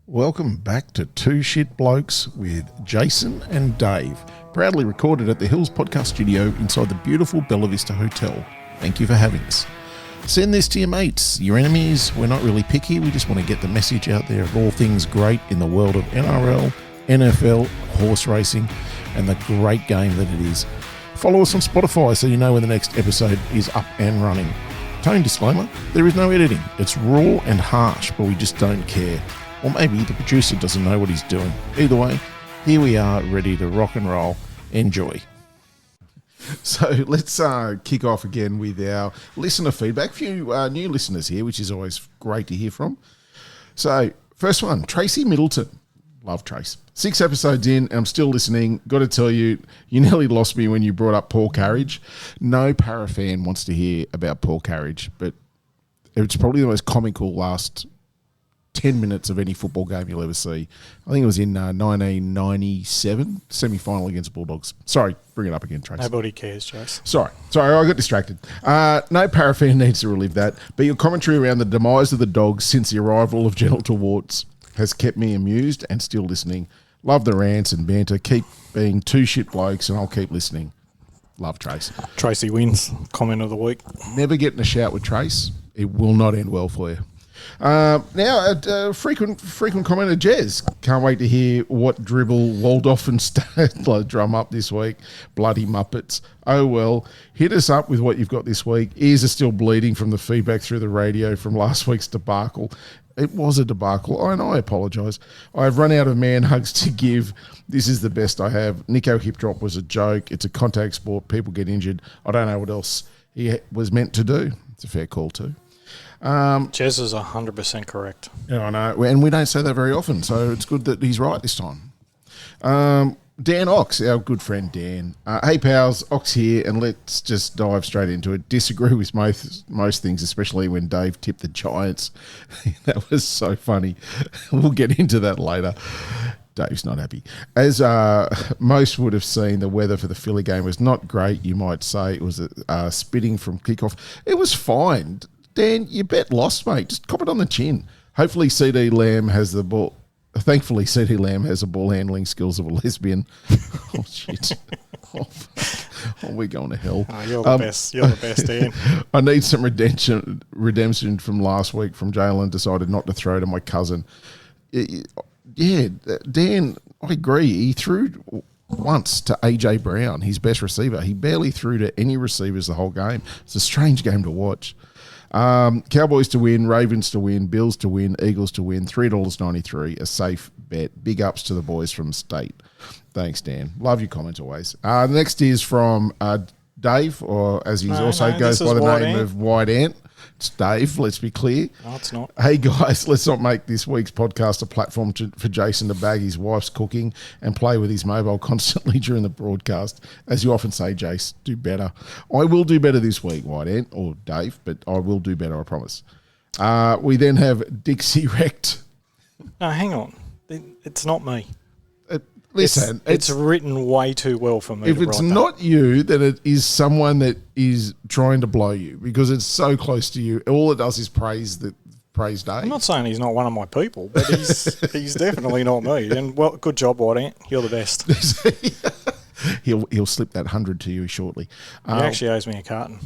Welcome back to Two Shit Blokes with Jason and Dave, proudly recorded at the Hills Podcast Studio inside the beautiful Bella Vista Hotel. Thank you for having us. Send this to your mates, your enemies. We're not really picky. We just want to get the message out there of all things great in the world of NRL, NFL, horse racing, and the great game that it is. Follow us on Spotify so you know when the next episode is up and running. Tone disclaimer, there is no editing. It's raw and harsh, but we just don't care. Or maybe the producer doesn't know what he's doing. Either way, here we are ready to rock and roll. Enjoy. So let's kick off again with our listener feedback. A few new listeners here, which is always great to hear from. So first one, Tracy Middleton. Love Trace. 6 episodes in, and I'm still listening. Got to tell you, you nearly lost me when you brought up Paul Carriage. No para fan wants to hear about Paul Carriage, but it's probably the most comical last 10 minutes of any football game you'll ever see. I think it was in 1997, semi-final against Bulldogs. Sorry, bring it up again, Trace. Nobody cares, Jace. Sorry, I got distracted. No parafan needs to relive that, but your commentary around the demise of the Dogs since the arrival of Genital Warts has kept me amused and still listening. Love the rants and banter. Keep being two shit blokes and I'll keep listening. Love, Trace. Tracy wins. Comment of the week. Never get in a shout with Trace. It will not end well for you. Now, frequent commenter Jez. Can't wait to hear what dribble Waldorf and Stadler drum up this week. Bloody Muppets. Oh well, hit us up with what you've got this week. Ears are still bleeding from the feedback through the radio from last week's debacle. It was a debacle, and I apologise. I've run out of man hugs to give. This is the best I have. Nico hip drop was a joke. It's a contact sport. People get injured. I don't know what else he was meant to do. It's a fair call too. Jez is 100% correct. Yeah, I know, and we don't say that very often, so it's good that he's right this time. Dan Ox, our good friend Dan. Hey pals, Ox here, and let's just dive straight into it. Disagree with most things, especially when Dave tipped the Giants. That was so funny. We'll get into that later. Dave's not happy. As most would have seen, the weather for the Philly game was not great, you might say. It was spitting from kickoff. It was fine. Dan, you bet lost, mate. Just cop it on the chin. Hopefully CD Lamb has the ball. Thankfully, CD Lamb has the ball handling skills of a lesbian. Oh, shit. Oh, we're going to hell. Oh, you're the best. You're the best, Dan. I need some redemption from last week from Jalen. Decided not to throw to my cousin. Yeah, Dan, I agree. He threw once to AJ Brown, his best receiver. He barely threw to any receivers the whole game. It's a strange game to watch. Cowboys to win, Ravens to win, Bills to win, Eagles to win, $3.93, a safe bet. Big ups to the boys from State. Thanks, Dan. Love your comments always. Next is from Dave, or as he goes by the name of White Ant. It's Dave, let's be clear. No, it's not. Hey, guys, let's not make this week's podcast a platform for Jason to bag his wife's cooking and play with his mobile constantly during the broadcast. As you often say, Jace, do better. I will do better this week, White Ant, or Dave, but I will do better, I promise. We then have Dixie Wrecked. No, hang on. It's not me. Listen, it's written way too well for me. If it's not you, then it is someone that is trying to blow you because it's so close to you. All it does is praise Dave. I'm not saying he's not one of my people, but he's definitely not me. And well, good job, White Ant. You're the best. He'll slip that 100 to you shortly. He actually owes me a carton.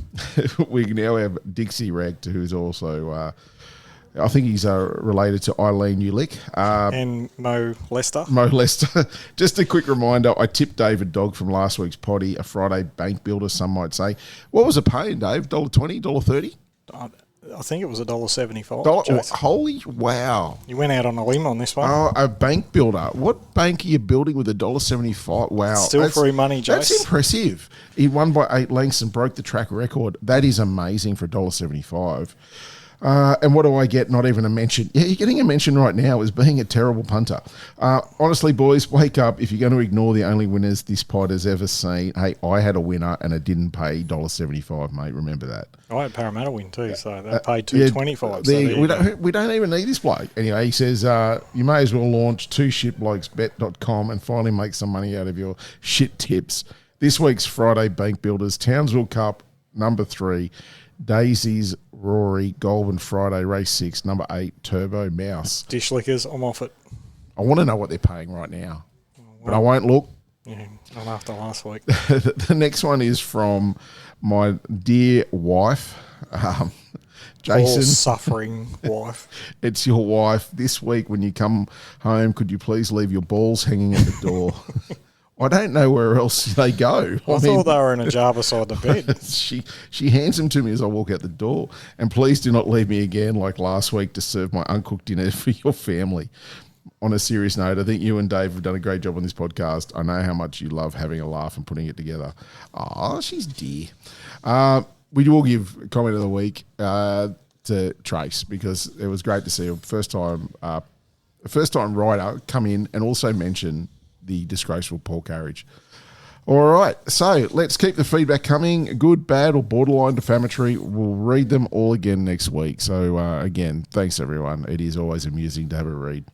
We now have Dixie Regt, who's also. I think he's related to Eileen Ulick. And Mo Lester. Just a quick reminder, I tipped David Dog from last week's potty, a Friday bank builder, some might say. What was it paying, Dave? $1.20, $1.30? I think it was $1.75. Holy wow. You went out on a limb on this one. Oh, a bank builder. What bank are you building with $1.75? Wow. Still free money, Jace. That's impressive. He won by 8 lengths and broke the track record. That is amazing for $1.75. And what do I get? Not even a mention. Yeah, you're getting a mention right now as being a terrible punter. Honestly, boys, wake up. If you're going to ignore the only winners this pod has ever seen, hey, I had a winner and it didn't pay $1.75, mate. Remember that. I had Parramatta win too, so that paid $2.25. We don't even need this bloke. Anyway, he says, you may as well launch twoshitblokesbet.com and finally make some money out of your shit tips. This week's Friday Bank Builders, Townsville Cup, number 3, Daisy's Rory, Goulburn Friday, race 6, number 8, Turbo Mouse. Dish lickers, I'm off it. I want to know what they're paying right now, but I won't look. Yeah, not after last week. The next one is from my dear wife, Jason. All suffering wife. It's your wife. This week when you come home, could you please leave your balls hanging at the door? I don't know where else they go. I thought they were in a jar beside the bed. She hands them to me as I walk out the door. And please do not leave me again like last week to serve my uncooked dinner for your family. On a serious note, I think you and Dave have done a great job on this podcast. I know how much you love having a laugh and putting it together. Oh, she's dear. We will give comment of the week to Trace because it was great to see a first time rider come in and also mention the disgraceful Paul Carriage. All right, so let's keep the feedback coming. Good, bad, or borderline defamatory. We'll read them all again next week. So again, thanks everyone. It is always amusing to have a read.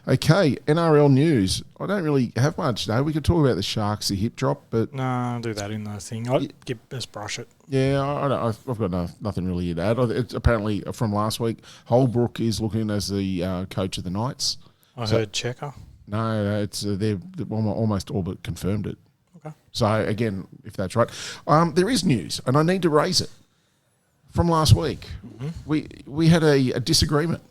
Okay, NRL news. I don't really have much. No, we could talk about the Sharks, the hip drop, but No, I'll do that in the thing. I'd just brush it. yeah, I've got nothing really to add. It's apparently from last week. Holbrook is looking as the coach of the Knights. I heard Checker. No, it's they've almost all but confirmed it. Okay. So again, if that's right, there is news, and I need to raise it from last week. Mm-hmm. We had a disagreement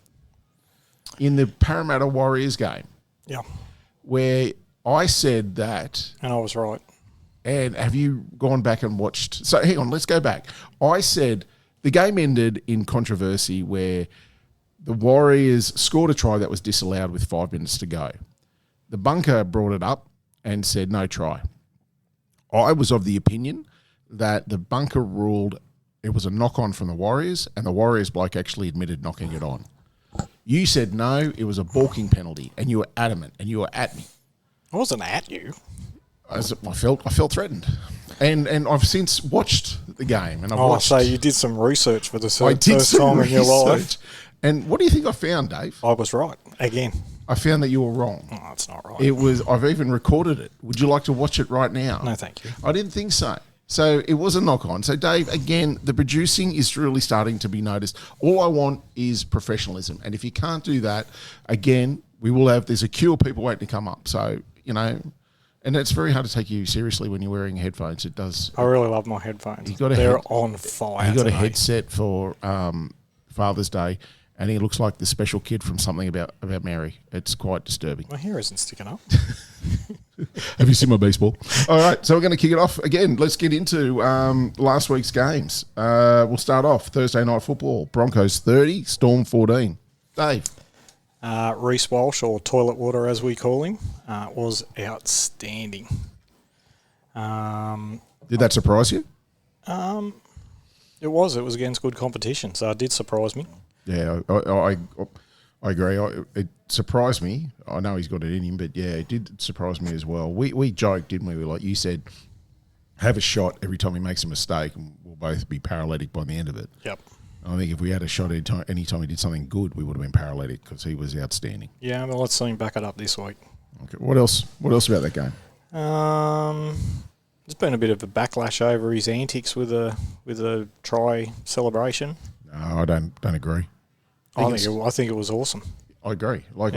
in the Parramatta Warriors game. Yeah. Where I said that... And I was right. And have you gone back and watched... So hang on, let's go back. I said the game ended in controversy where the Warriors scored a try that was disallowed with 5 minutes to go. The bunker brought it up and said no try. I was of the opinion that the bunker ruled it was a knock-on from the Warriors and the Warriors bloke actually admitted knocking it on. You said no, it was a balking penalty, and you were adamant, and you were at me. I wasn't at you. I felt threatened, and I've since watched the game, and I've watched. So you did some research for the first time in your life. And what do you think I found, Dave? I was right again. I found that you were wrong. Oh, that's not right. It was. I've even recorded it. Would you like to watch it right now? No, thank you. I didn't think so. So it was a knock-on. So, Dave, again, the producing is really starting to be noticed. All I want is professionalism. And if you can't do that, again, there's a queue of people waiting to come up. So, and it's very hard to take you seriously when you're wearing headphones. It does. I really love my headphones. They're on fire. He got a headset for Father's Day, and he looks like the special kid from Something About Mary. It's quite disturbing. My hair isn't sticking up. Have you seen my baseball? All right, so we're going to kick it off again. Let's get into last week's games. We'll start off Thursday night football. Broncos 30, Storm 14. Dave. Reece Walsh, or Toilet Water as we call him, was outstanding. Did that surprise you? It was against good competition, so it did surprise me. Yeah, I agree. It surprised me. I know he's got it in him, but yeah, it did surprise me as well. We joked, didn't we? Like you said, have a shot every time he makes a mistake, and we'll both be paralytic by the end of it. Yep. I think if we had a shot any time he did something good, we would have been paralytic because he was outstanding. Yeah, well, let's see him back it up this week. Okay. What else? What else about that game? There's been a bit of a backlash over his antics with a try celebration. No, I don't agree. I think it was awesome. I agree. Like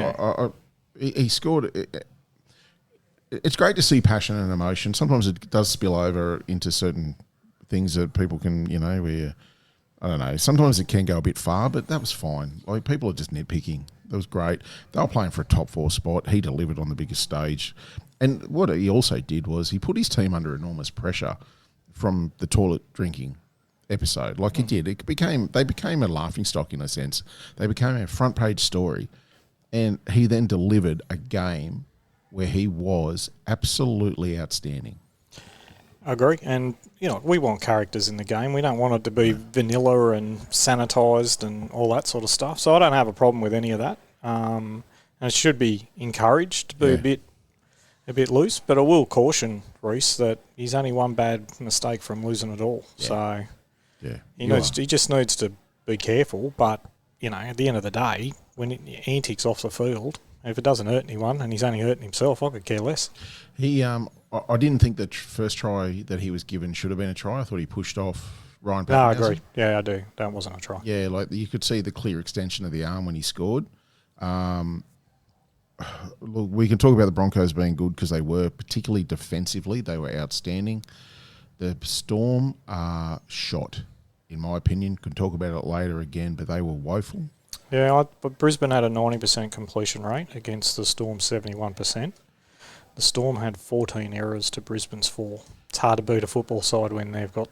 he scored. It's great to see passion and emotion. Sometimes it does spill over into certain things that people can, where I don't know. Sometimes it can go a bit far, but that was fine. Like people are just nitpicking. That was great. They were playing for a top 4 spot. He delivered on the biggest stage, and what he also did was he put his team under enormous pressure from the toilet drinking episode. Like he did. They became a laughingstock in a sense. They became a front page story, and he then delivered a game where he was absolutely outstanding. I agree, and we want characters in the game. We don't want it to be vanilla and sanitised and all that sort of stuff. So I don't have a problem with any of that. And it should be encouraged to be a bit loose. But I will caution Reece that he's only one bad mistake from losing it all. Yeah. So he just needs to be careful. But at the end of the day, when antics off the field, if it doesn't hurt anyone and he's only hurting himself, I could care less. I didn't think the first try that he was given should have been a try. I thought he pushed off Ryan No, I Pappenhausen. agree. Yeah, I do. That wasn't a try. Yeah, like you could see the clear extension of the arm when he scored. Look, we can talk about the Broncos being good because they were, particularly defensively, they were outstanding. The Storm are shot, in my opinion. Can talk about it later again, but they were woeful. Yeah, but Brisbane had a 90% completion rate against the Storm's 71%. The Storm had 14 errors to Brisbane's 4. It's hard to beat a football side when they've got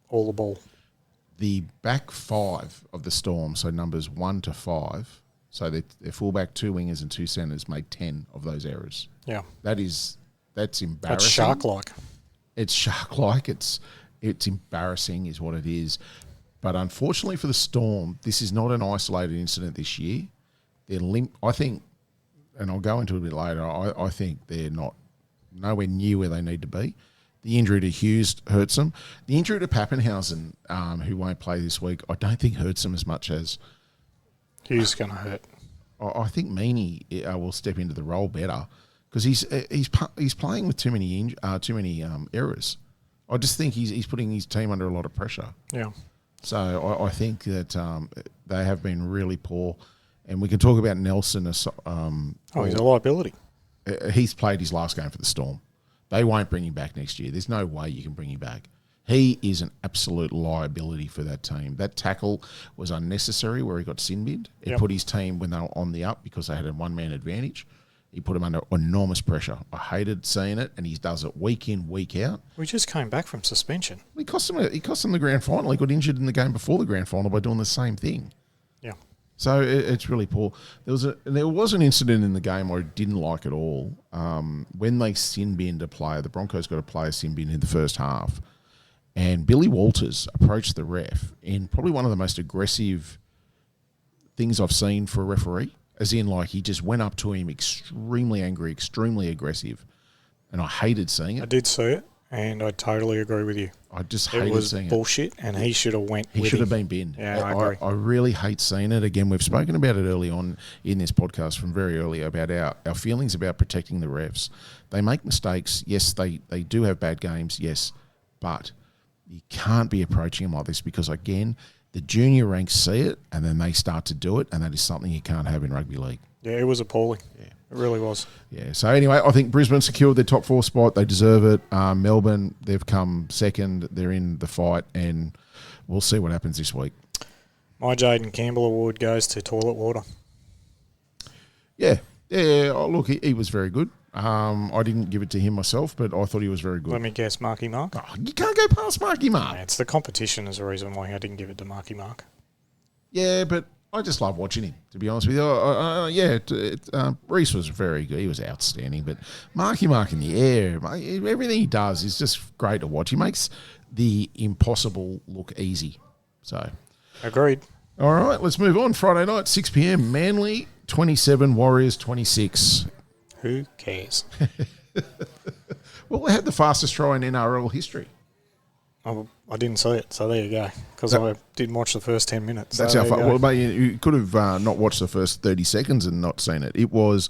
all the ball. The back five of the Storm, so numbers 1 to 5, so their fullback, 2 wingers and 2 centres made 10 of those errors. Yeah. That's embarrassing. That's shark-like. It's shark-like. It's embarrassing is what it is. But unfortunately for the Storm, this is not an isolated incident this year. They're I think, and I'll go into it a bit later, I think they're nowhere near where they need to be. The injury to Hughes hurts them. The injury to Pappenhausen, who won't play this week, I don't think hurts them as much as... Hughes going to hurt. I think Meaney will step into the role better because he's playing with too many errors. I just think he's putting his team under a lot of pressure. Yeah. So I think that they have been really poor, and we can talk about Nelson. He's a liability. He's played his last game for the Storm. They won't bring him back next year. There's no way you can bring him back. He is an absolute liability for that team. That tackle was unnecessary where he got sin-binned. It put his team, when they were on the up, because they had a one-man advantage, he put them under enormous pressure. I hated seeing it, and he does it week in, week out. We just came back from suspension. He cost them the grand final. He got injured in the game before the grand final by doing the same thing. Yeah. So it's really poor. There was an incident in the game I didn't like at all. When they sin-binned a player, the Broncos got a player sin-binned in the first half, and Billy Walters approached the ref in probably one of the most aggressive things I've seen for a referee. As in, like, he just went up to him extremely angry, extremely aggressive. And I hated seeing it. I did see it, and I totally agree with you. I just hated seeing it. It was bullshit, and he should have went He should have been binned. Yeah, I agree. I really hate seeing it. Again, we've spoken about it early on in this podcast from very early about our feelings about protecting the refs. They make mistakes. Yes, they do have bad games. Yes, but you can't be approaching them like this because, again, the junior ranks see it and then they start to do it, and that is something you can't have in rugby league. Yeah, it was appalling. Yeah. It really was. Yeah, so anyway, I think Brisbane secured their top 4 spot. They deserve it. Melbourne, they've come second. They're in the fight, and we'll see what happens this week. My Jaden Campbell award goes to Toilet Water. Yeah. Oh, look, he was very good. I didn't give it to him myself, but I thought he was very good. Let me guess, Marky Mark. Oh, you can't go past Marky Mark. Yeah, it's the competition is the reason why I didn't give it to Marky Mark. Yeah, but I just love watching him, to be honest with you. Reece was very good. He was outstanding. But Marky Mark in the air, everything he does is just great to watch. He makes the impossible look easy. So, agreed. All right, let's move on. Friday night, 6 p.m. Manly 27, Warriors 26. Who cares? Well, they had the fastest try in NRL history. I didn't see it, so there you go. Because I didn't watch the first 10 minutes. That's so how far. Well, mate, you could have not watched the first 30 seconds and not seen it. It was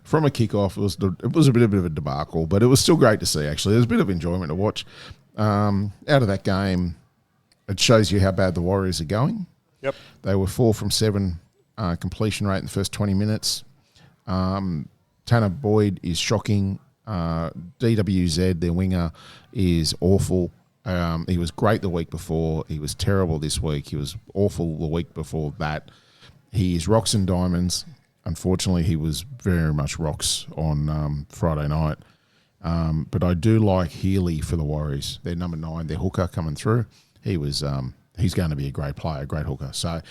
from a kickoff. It was a bit of a debacle, but it was still great to see. Actually, there was a bit of enjoyment to watch. Out of that game, it shows you how bad the Warriors are going. Yep. They were 4 from 7 completion rate in the first 20 minutes. Tanner Boyd is shocking. DWZ, their winger, is awful. He was great the week before. He was terrible this week. He was awful the week before that. He is rocks and diamonds. Unfortunately, he was very much rocks on Friday night. But I do like Healy for the Warriors. They're number 9, their hooker coming through. He's going to be a great player, a great hooker. So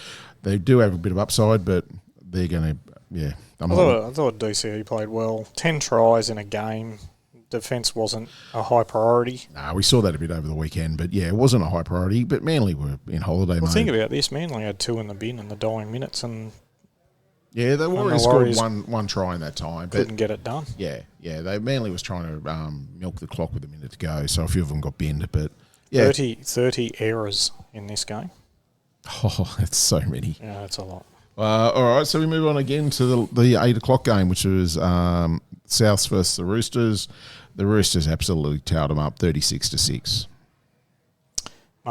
they do have a bit of upside, but they're going to, I thought DCE played well. 10 tries in a game. Defence wasn't a high priority. No, we saw that a bit over the weekend, but yeah, it wasn't a high priority. But Manly were in holiday mode. Think about this: Manly had 2 in the bin in the dying minutes, and the Warriors scored one try in that time, but couldn't get it done. Yeah. Manly was trying to milk the clock with a minute to go, so a few of them got binned. But yeah, 30 errors in this game. Oh, that's so many. Yeah, that's a lot. All right, so we move on again to the 8 o'clock game, which was Souths versus the Roosters. The Roosters absolutely towed them up 36-6.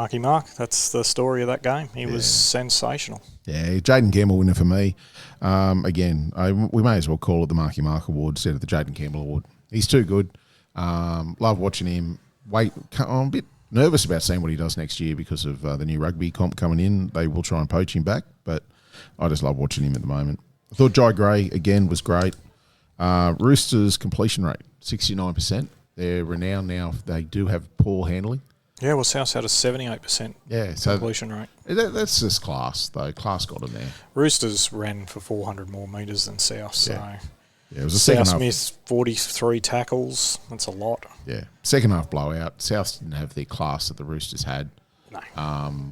Marky Mark, that's the story of that game. He was sensational. Yeah, Jaden Campbell winner for me. Again, we may as well call it the Marky Mark Award instead of the Jaden Campbell Award. He's too good. Love watching him. I'm a bit nervous about seeing what he does next year because of the new rugby comp coming in. They will try and poach him back, but I just love watching him at the moment. I thought Jai Gray, again, was great. Roosters' completion rate, 69%. They're renowned now. They do have poor handling. Yeah, well, South had a 78% completion rate. That's just class, though. Class got in there. Roosters ran for 400 more metres than South, so... Yeah, it was a second half. South missed 43 tackles. That's a lot. Yeah. Second half blowout. South didn't have the class that the Roosters had. No.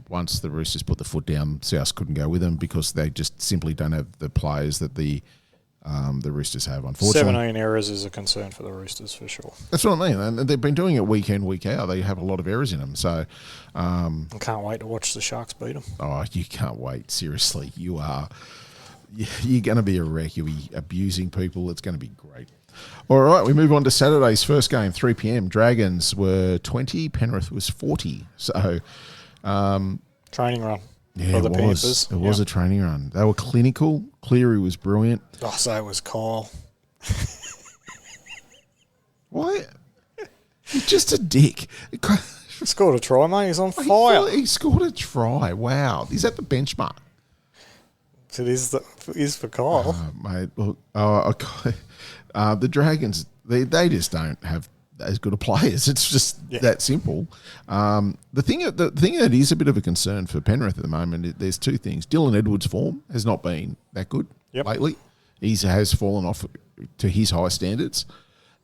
Once the Roosters put the foot down, South couldn't go with them because they just simply don't have the players that the Roosters have, unfortunately. 17 errors is a concern for the Roosters, for sure. That's what I mean. And they've been doing it week in, week out. They have a lot of errors in them. So, I can't wait to watch the Sharks beat them. Oh, you can't wait. Seriously. You're going to be a wreck. You'll be abusing people. It's going to be great. All right, we move on to Saturday's first game, 3 p.m. Dragons were 20, Penrith was 40. So, training run. Yeah, it was. It was a training run. They were clinical. Cleary was brilliant. Oh, so was Kyle. Why? He's just a dick. He scored a try, mate. He's on fire. He scored a try. Wow. Is that the benchmark? It is for Kyle. Mate, look, the Dragons, they just don't have as good a players. It's just that simple. The thing that is a bit of a concern for Penrith at the moment, there's two things. Dylan Edwards' form has not been that good lately. He has fallen off to his high standards.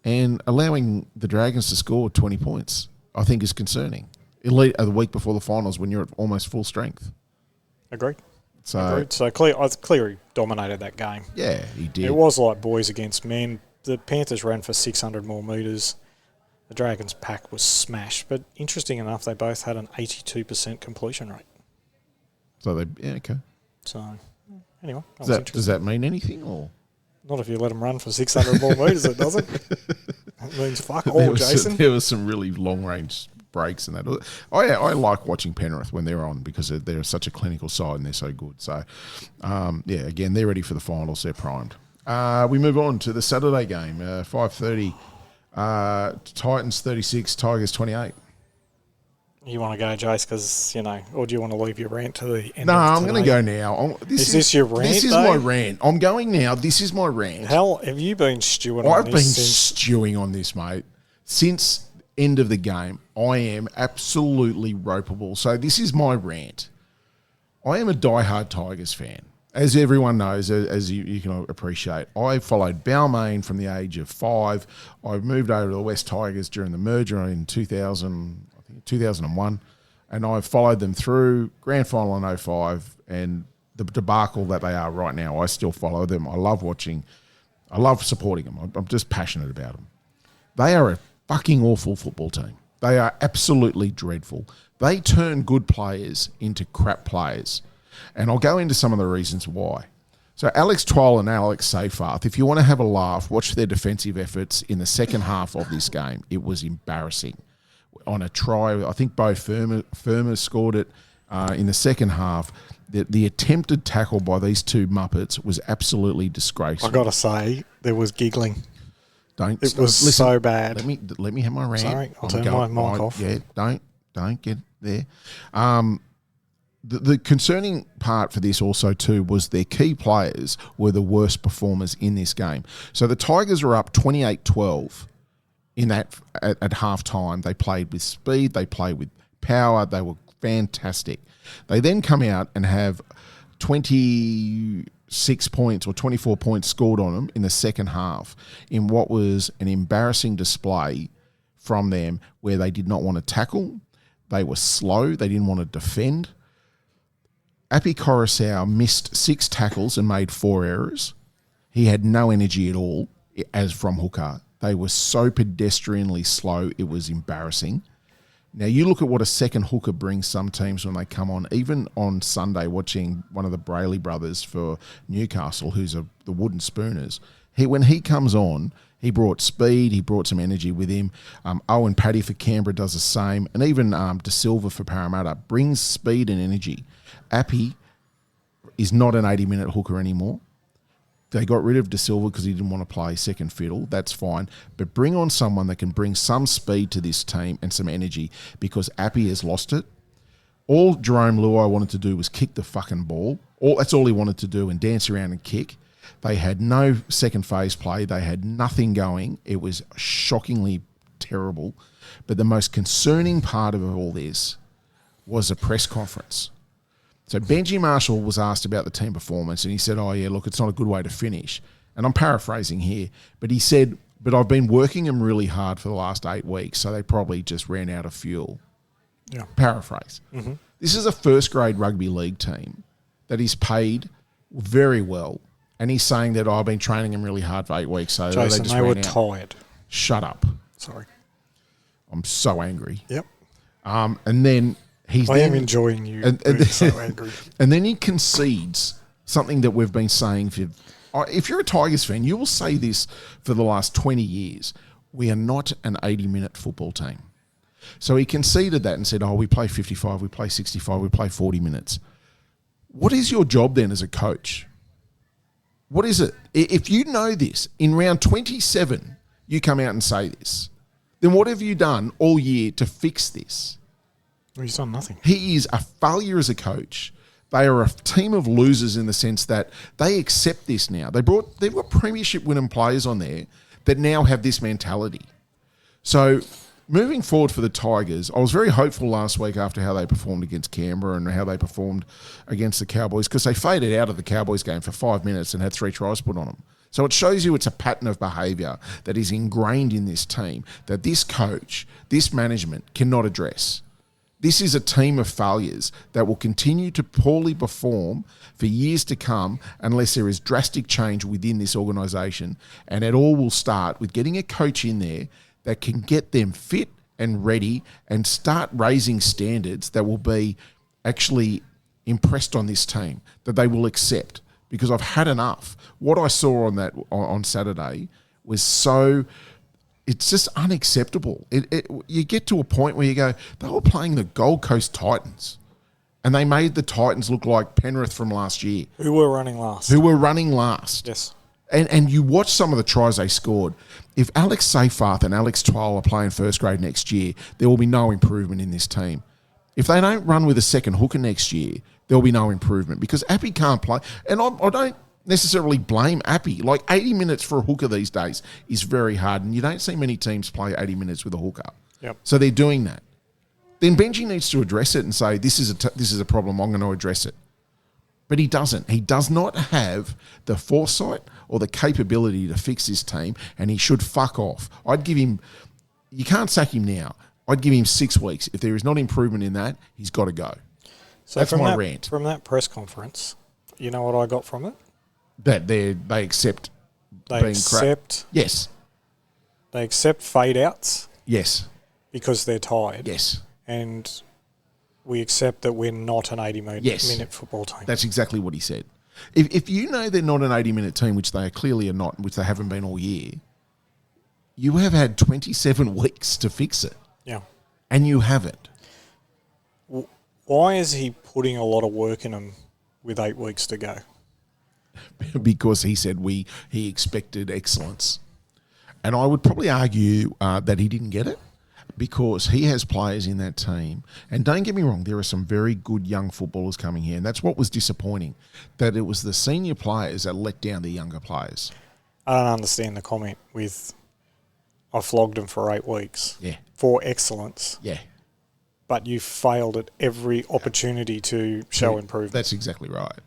And allowing the Dragons to score 20 points, I think, is concerning. Elite the week before the finals when you're at almost full strength. Agreed. So Cleary dominated that game. Yeah, he did. It was like boys against men. The Panthers ran for 600 more metres. The Dragons' pack was smashed. But interesting enough, they both had an 82% completion rate. So okay. So, anyway. Does that mean anything? Or not if you let them run for 600 more metres, it doesn't. It means fuck all, Jason. There was some really long-range breaks and that. I like watching Penrith when they're on because they're such a clinical side and they're so good. So, again, they're ready for the finals. They're primed. We move on to the Saturday game, 5:30. Titans 36, Tigers 28. You want to go, Jace, because, or do you want to leave your rant to the end? No, I'm going to go now. Is this your rant? This is my rant. I'm going now. This is my rant. Hell, have you been stewing on this? I've been stewing on this, mate, since end of the game. I am absolutely ropeable. So this is my rant. I am a diehard Tigers fan. As everyone knows, as you can appreciate, I followed Balmain from the age of 5. I moved over to the West Tigers during the merger in 2001, and I've followed them through grand final in 05 and the debacle that they are right now. I still follow them. I love supporting them. I'm just passionate about them. They are a fucking awful football team. They are absolutely dreadful. They turn good players into crap players. And I'll go into some of the reasons why. So Alex Twal and Alex Seyfarth, if you want to have a laugh, watch their defensive efforts in the second half of this game. It was embarrassing. On a try, I think Bo Firma scored it in the second half. The attempted tackle by these two Muppets was absolutely disgraceful. I got to say, there was giggling. It was so bad. Let me have my rant. Sorry, I'll turn my mic off. Yeah, don't get there. The concerning part for this also too was their key players were the worst performers in this game. So the Tigers were up 28-12 in that at halftime. They played with speed, they played with power, they were fantastic. They then come out and have 26 points or 24 points scored on them in the second half in what was an embarrassing display from them where they did not want to tackle, they were slow, they didn't want to defend. Api Coruscant missed 6 tackles and made 4 errors. He had no energy at all as from hooker. They were so pedestrianly slow, it was embarrassing. Now, you look at what a second hooker brings some teams when they come on. Even on Sunday, watching one of the Brayley brothers for Newcastle, who's the Wooden Spooners, When he comes on, he brought speed, he brought some energy with him. Owen Paddy for Canberra does the same. And even De Silva for Parramatta brings speed and energy. Appy is not an 80-minute hooker anymore. They got rid of De Silva because he didn't want to play second fiddle. That's fine. But bring on someone that can bring some speed to this team and some energy, because Appy has lost it. All Jerome Luai wanted to do was kick the fucking ball. That's all he wanted to do, and dance around and kick. They had no second phase play. They had nothing going. It was shockingly terrible. But the most concerning part of all this was a press conference. So Benji Marshall was asked about the team performance, and he said, oh, yeah, look, it's not a good way to finish. And I'm paraphrasing here, but he said, but I've been working them really hard for the last 8 weeks, so they probably just ran out of fuel. Yeah. Paraphrase. Mm-hmm. This is a first-grade rugby league team that is paid very well, and he's saying that, I've been training them really hard for 8 weeks, so Jason, just they were ran out. tired. Shut up. Sorry. I'm so angry. Yep. And then... I am enjoying you being so angry. And then he concedes something that we've been saying for... If you're a Tigers fan, you will say this for the last 20 years. We are not an 80-minute football team. So he conceded that and said, we play 55, we play 65, we play 40 minutes. What is your job then as a coach? What is it? If you know this, in round 27, you come out and say this, then what have you done all year to fix this? Well, he's done nothing. He is a failure as a coach. They are a team of losers in the sense that they accept this now. They've got premiership winning players on there that now have this mentality. So moving forward for the Tigers, I was very hopeful last week after how they performed against Canberra and how they performed against the Cowboys, because they faded out of the Cowboys game for 5 minutes and had 3 tries put on them. So it shows you it's a pattern of behaviour that is ingrained in this team that this coach, this management cannot address. This is a team of failures that will continue to poorly perform for years to come unless there is drastic change within this organisation. And it all will start with getting a coach in there that can get them fit and ready and start raising standards that will be actually impressed on this team, that they will accept. Because I've had enough. What I saw on Saturday was so... It's just unacceptable. You get to a point where you go, they were playing the Gold Coast Titans, and they made the Titans look like Penrith from last year. Who were running last. Yes. And you watch some of the tries they scored. If Alex Seyfarth and Alex Twal are playing first grade next year, there will be no improvement in this team. If they don't run with a second hooker next year, there will be no improvement, because Appy can't play. And I don't necessarily blame Appy. Like 80 minutes for a hooker these days is very hard, and you don't see many teams play 80 minutes with a hooker. Yep. So they're doing that. Then Benji needs to address it and say, this is a problem, I'm going to address it. But he doesn't. He does not have the foresight or the capability to fix this team, and he should fuck off. I'd give him... You can't sack him now. I'd give him 6 weeks. If there is not improvement in that, he's got to go. So that's my rant. From that press conference, you know what I got from it? That they accept being crap. Yes. They accept fade outs. Yes. Because they're tired. Yes. And we accept that we're not an 80-minute football team. That's exactly what he said. If you know they're not an 80-minute team, which they clearly are not, which they haven't been all year, you have had 27 weeks to fix it. Yeah. And you haven't. Why is he putting a lot of work in them with 8 weeks to go? Because he said he expected excellence. And I would probably argue that he didn't get it, because he has players in that team. And don't get me wrong, there are some very good young footballers coming here, and that's what was disappointing, that it was the senior players that let down the younger players. I don't understand the comment with, I flogged him for 8 weeks. Yeah. For excellence. Yeah. But you failed at every opportunity to show improvement. That's exactly right.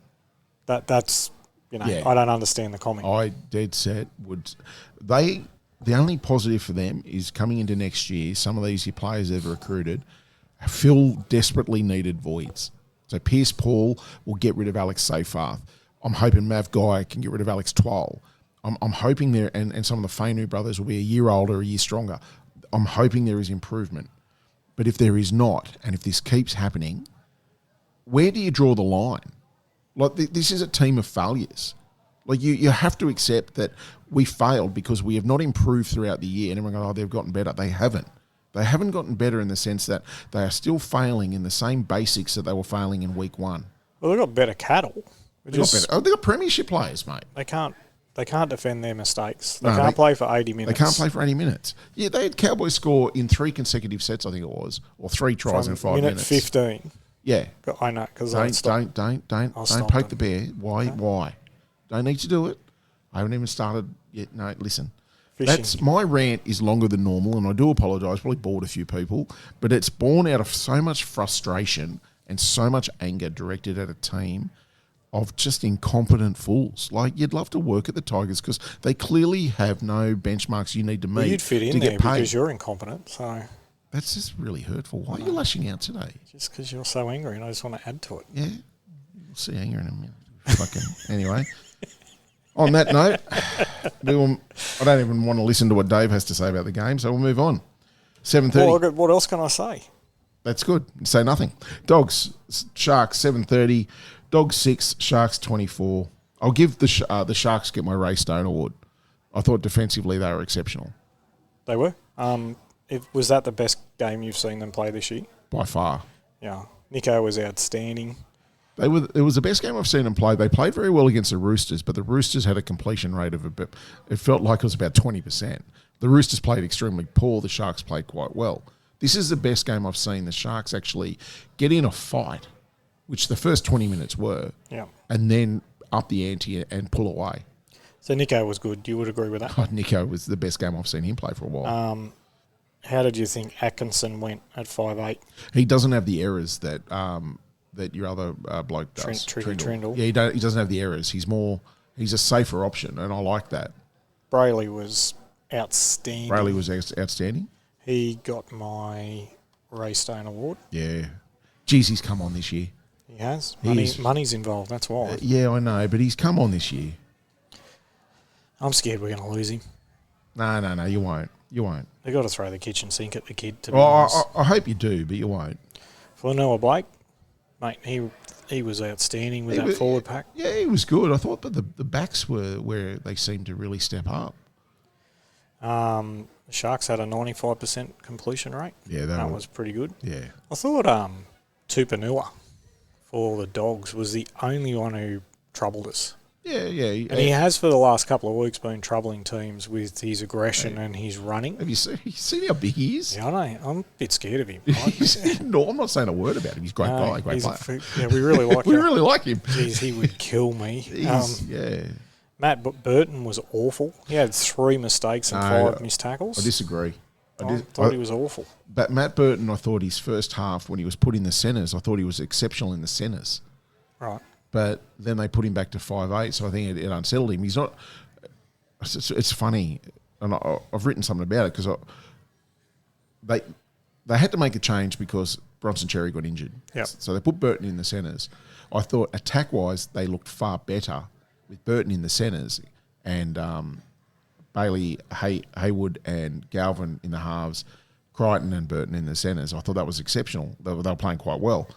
That's... I don't understand the comment. I dead set would. The only positive for them is coming into next year, some of these players they've recruited fill desperately needed voids. So Pierce Paul will get rid of Alex Seyfarth. I'm hoping Mav Guy can get rid of Alex Twal. I'm hoping there, and some of the Fainu brothers will be a year older, a year stronger. I'm hoping there is improvement. But if there is not, and if this keeps happening, where do you draw the line? Like, this is a team of failures. Like you have to accept that we failed because we have not improved throughout the year. And everyone goes, oh, they've gotten better. They haven't. They haven't gotten better in the sense that they are still failing in the same basics that they were failing in week 1. Well, they've got better cattle. They've got premiership players, mate. They can't defend their mistakes. They can't play for 80 minutes. They can't play for 80 minets. Yeah, they had Cowboys score in 3 consecutive sets, I think it was, or 3 tries in 5 minutes. Minute 15. Yeah. I know, because don't poke the bear. Why? Okay. Why? Don't need to do it. I haven't even started yet. No, listen. Fishing. That's my rant is longer than normal, and I do apologise. Probably bored a few people, but it's born out of so much frustration and so much anger directed at a team of just incompetent fools. Like, you'd love to work at the Tigers because they clearly have no benchmarks you need to meet. Well, you'd fit in there because you're incompetent. So that's just really hurtful. Why are you lashing out today? Just because you're so angry, and I just want to add to it. Yeah, we'll see anger in a minute. Fucking anyway. On that note, I don't even want to listen to what Dave has to say about the game, so we'll move on. 7:30. Well, what else can I say? That's good. Say nothing. Dogs, Sharks, 7:30. Dogs 6, Sharks 24. I'll give the Sharks get my Ray Stone award. I thought defensively they were exceptional. They were. Was that the best game you've seen them play this year? By far. Yeah. Nico was outstanding. It was the best game I've seen them play. They played very well against the Roosters, but the Roosters had a completion rate of it felt like it was about 20%. The Roosters played extremely poor. The Sharks played quite well. This is the best game I've seen the Sharks actually get in a fight, which the first 20 minutes were, and then up the ante and pull away. So Nico was good. You would agree with that? Oh, Nico was the best game I've seen him play for a while. How did you think Atkinson went at 5'8"? He doesn't have the errors that your other bloke does. Trindle. Yeah, he doesn't have the errors. He's a safer option, and I like that. Brayley was outstanding. Outstanding. He got my Ray Stone award. Yeah. Geez, he's come on this year. He has. Money's involved, that's why. Yeah, I know, but he's come on this year. I'm scared we're going to lose him. No, you won't. They've got to throw the kitchen sink at the kid, to be honest. I hope you do, but you won't. Flanella Blake, mate, he was outstanding with that forward pack. Yeah, he was good. I thought, but the backs were where they seemed to really step up. The Sharks had a 95% completion rate. Yeah, that was pretty good. Yeah. I thought Tupanua for the Dogs was the only one who troubled us. Yeah. And he has for the last couple of weeks been troubling teams with his aggression and his running. Have you seen how big he is? Yeah, I know. I'm a bit scared of him. No, I'm not saying a word about him. He's a great guy, great player. Yeah, we really like him. We really like him. Jeez, he would kill me. Yeah. Matt Burton was awful. He had 3 mistakes and 5 missed tackles. I disagree. I thought he was awful. But Matt Burton, I thought his first half, when he was put in the centres, I thought he was exceptional in the centres. Right. But then they put him back to 5'8", so I think it unsettled him. He's not... It's funny, and I've written something about it, because they had to make a change because Bronson Cherry got injured. Yep. So they put Burton in the centres. I thought, attack-wise, they looked far better with Burton in the centres and Bailey, Haywood and Galvin in the halves, Crichton and Burton in the centres. I thought that was exceptional. They were playing quite well.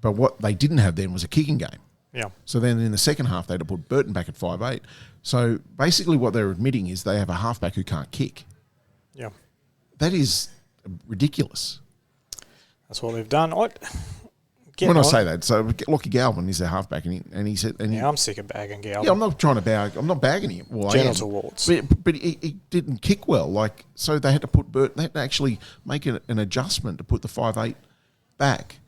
But what they didn't have then was a kicking game. Yeah. So then in the second half, they had to put Burton back at 5'8". So basically what they're admitting is they have a halfback who can't kick. Yeah. That is ridiculous. That's what they've done. When I say that, so Lockie Galvin is a halfback, and he said, I'm sick of bagging Galvin. Yeah, I'm not trying to bag. I'm not bagging him. Well, Genital warts. But he didn't kick well. Like, so they had to put Burton. They had to actually make an adjustment to put the 5'8" back,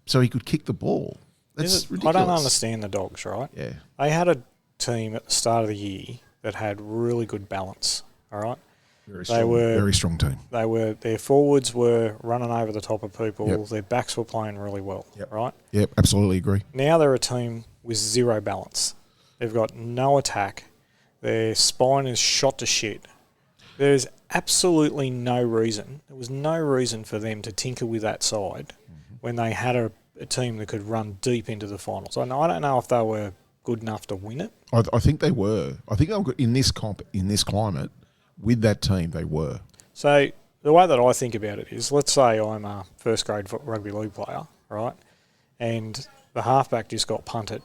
so he could kick the ball. That's ridiculous. I don't understand the Dogs, right? Yeah. They had a team at the start of the year that had really good balance. All right. Very strong team. Their forwards were running over the top of people. Yep. Their backs were playing really well. Yep. Right. Yep. Absolutely agree. Now they're a team with zero balance. They've got no attack. Their spine is shot to shit. There's absolutely no reason. There was no reason for them to tinker with that side when they had a team that could run deep into the finals. I don't know if they were good enough to win it. I think they were. I think they were in this climate, with that team, they were. So the way that I think about it is, let's say I'm a first grade rugby league player, right? And the halfback just got punted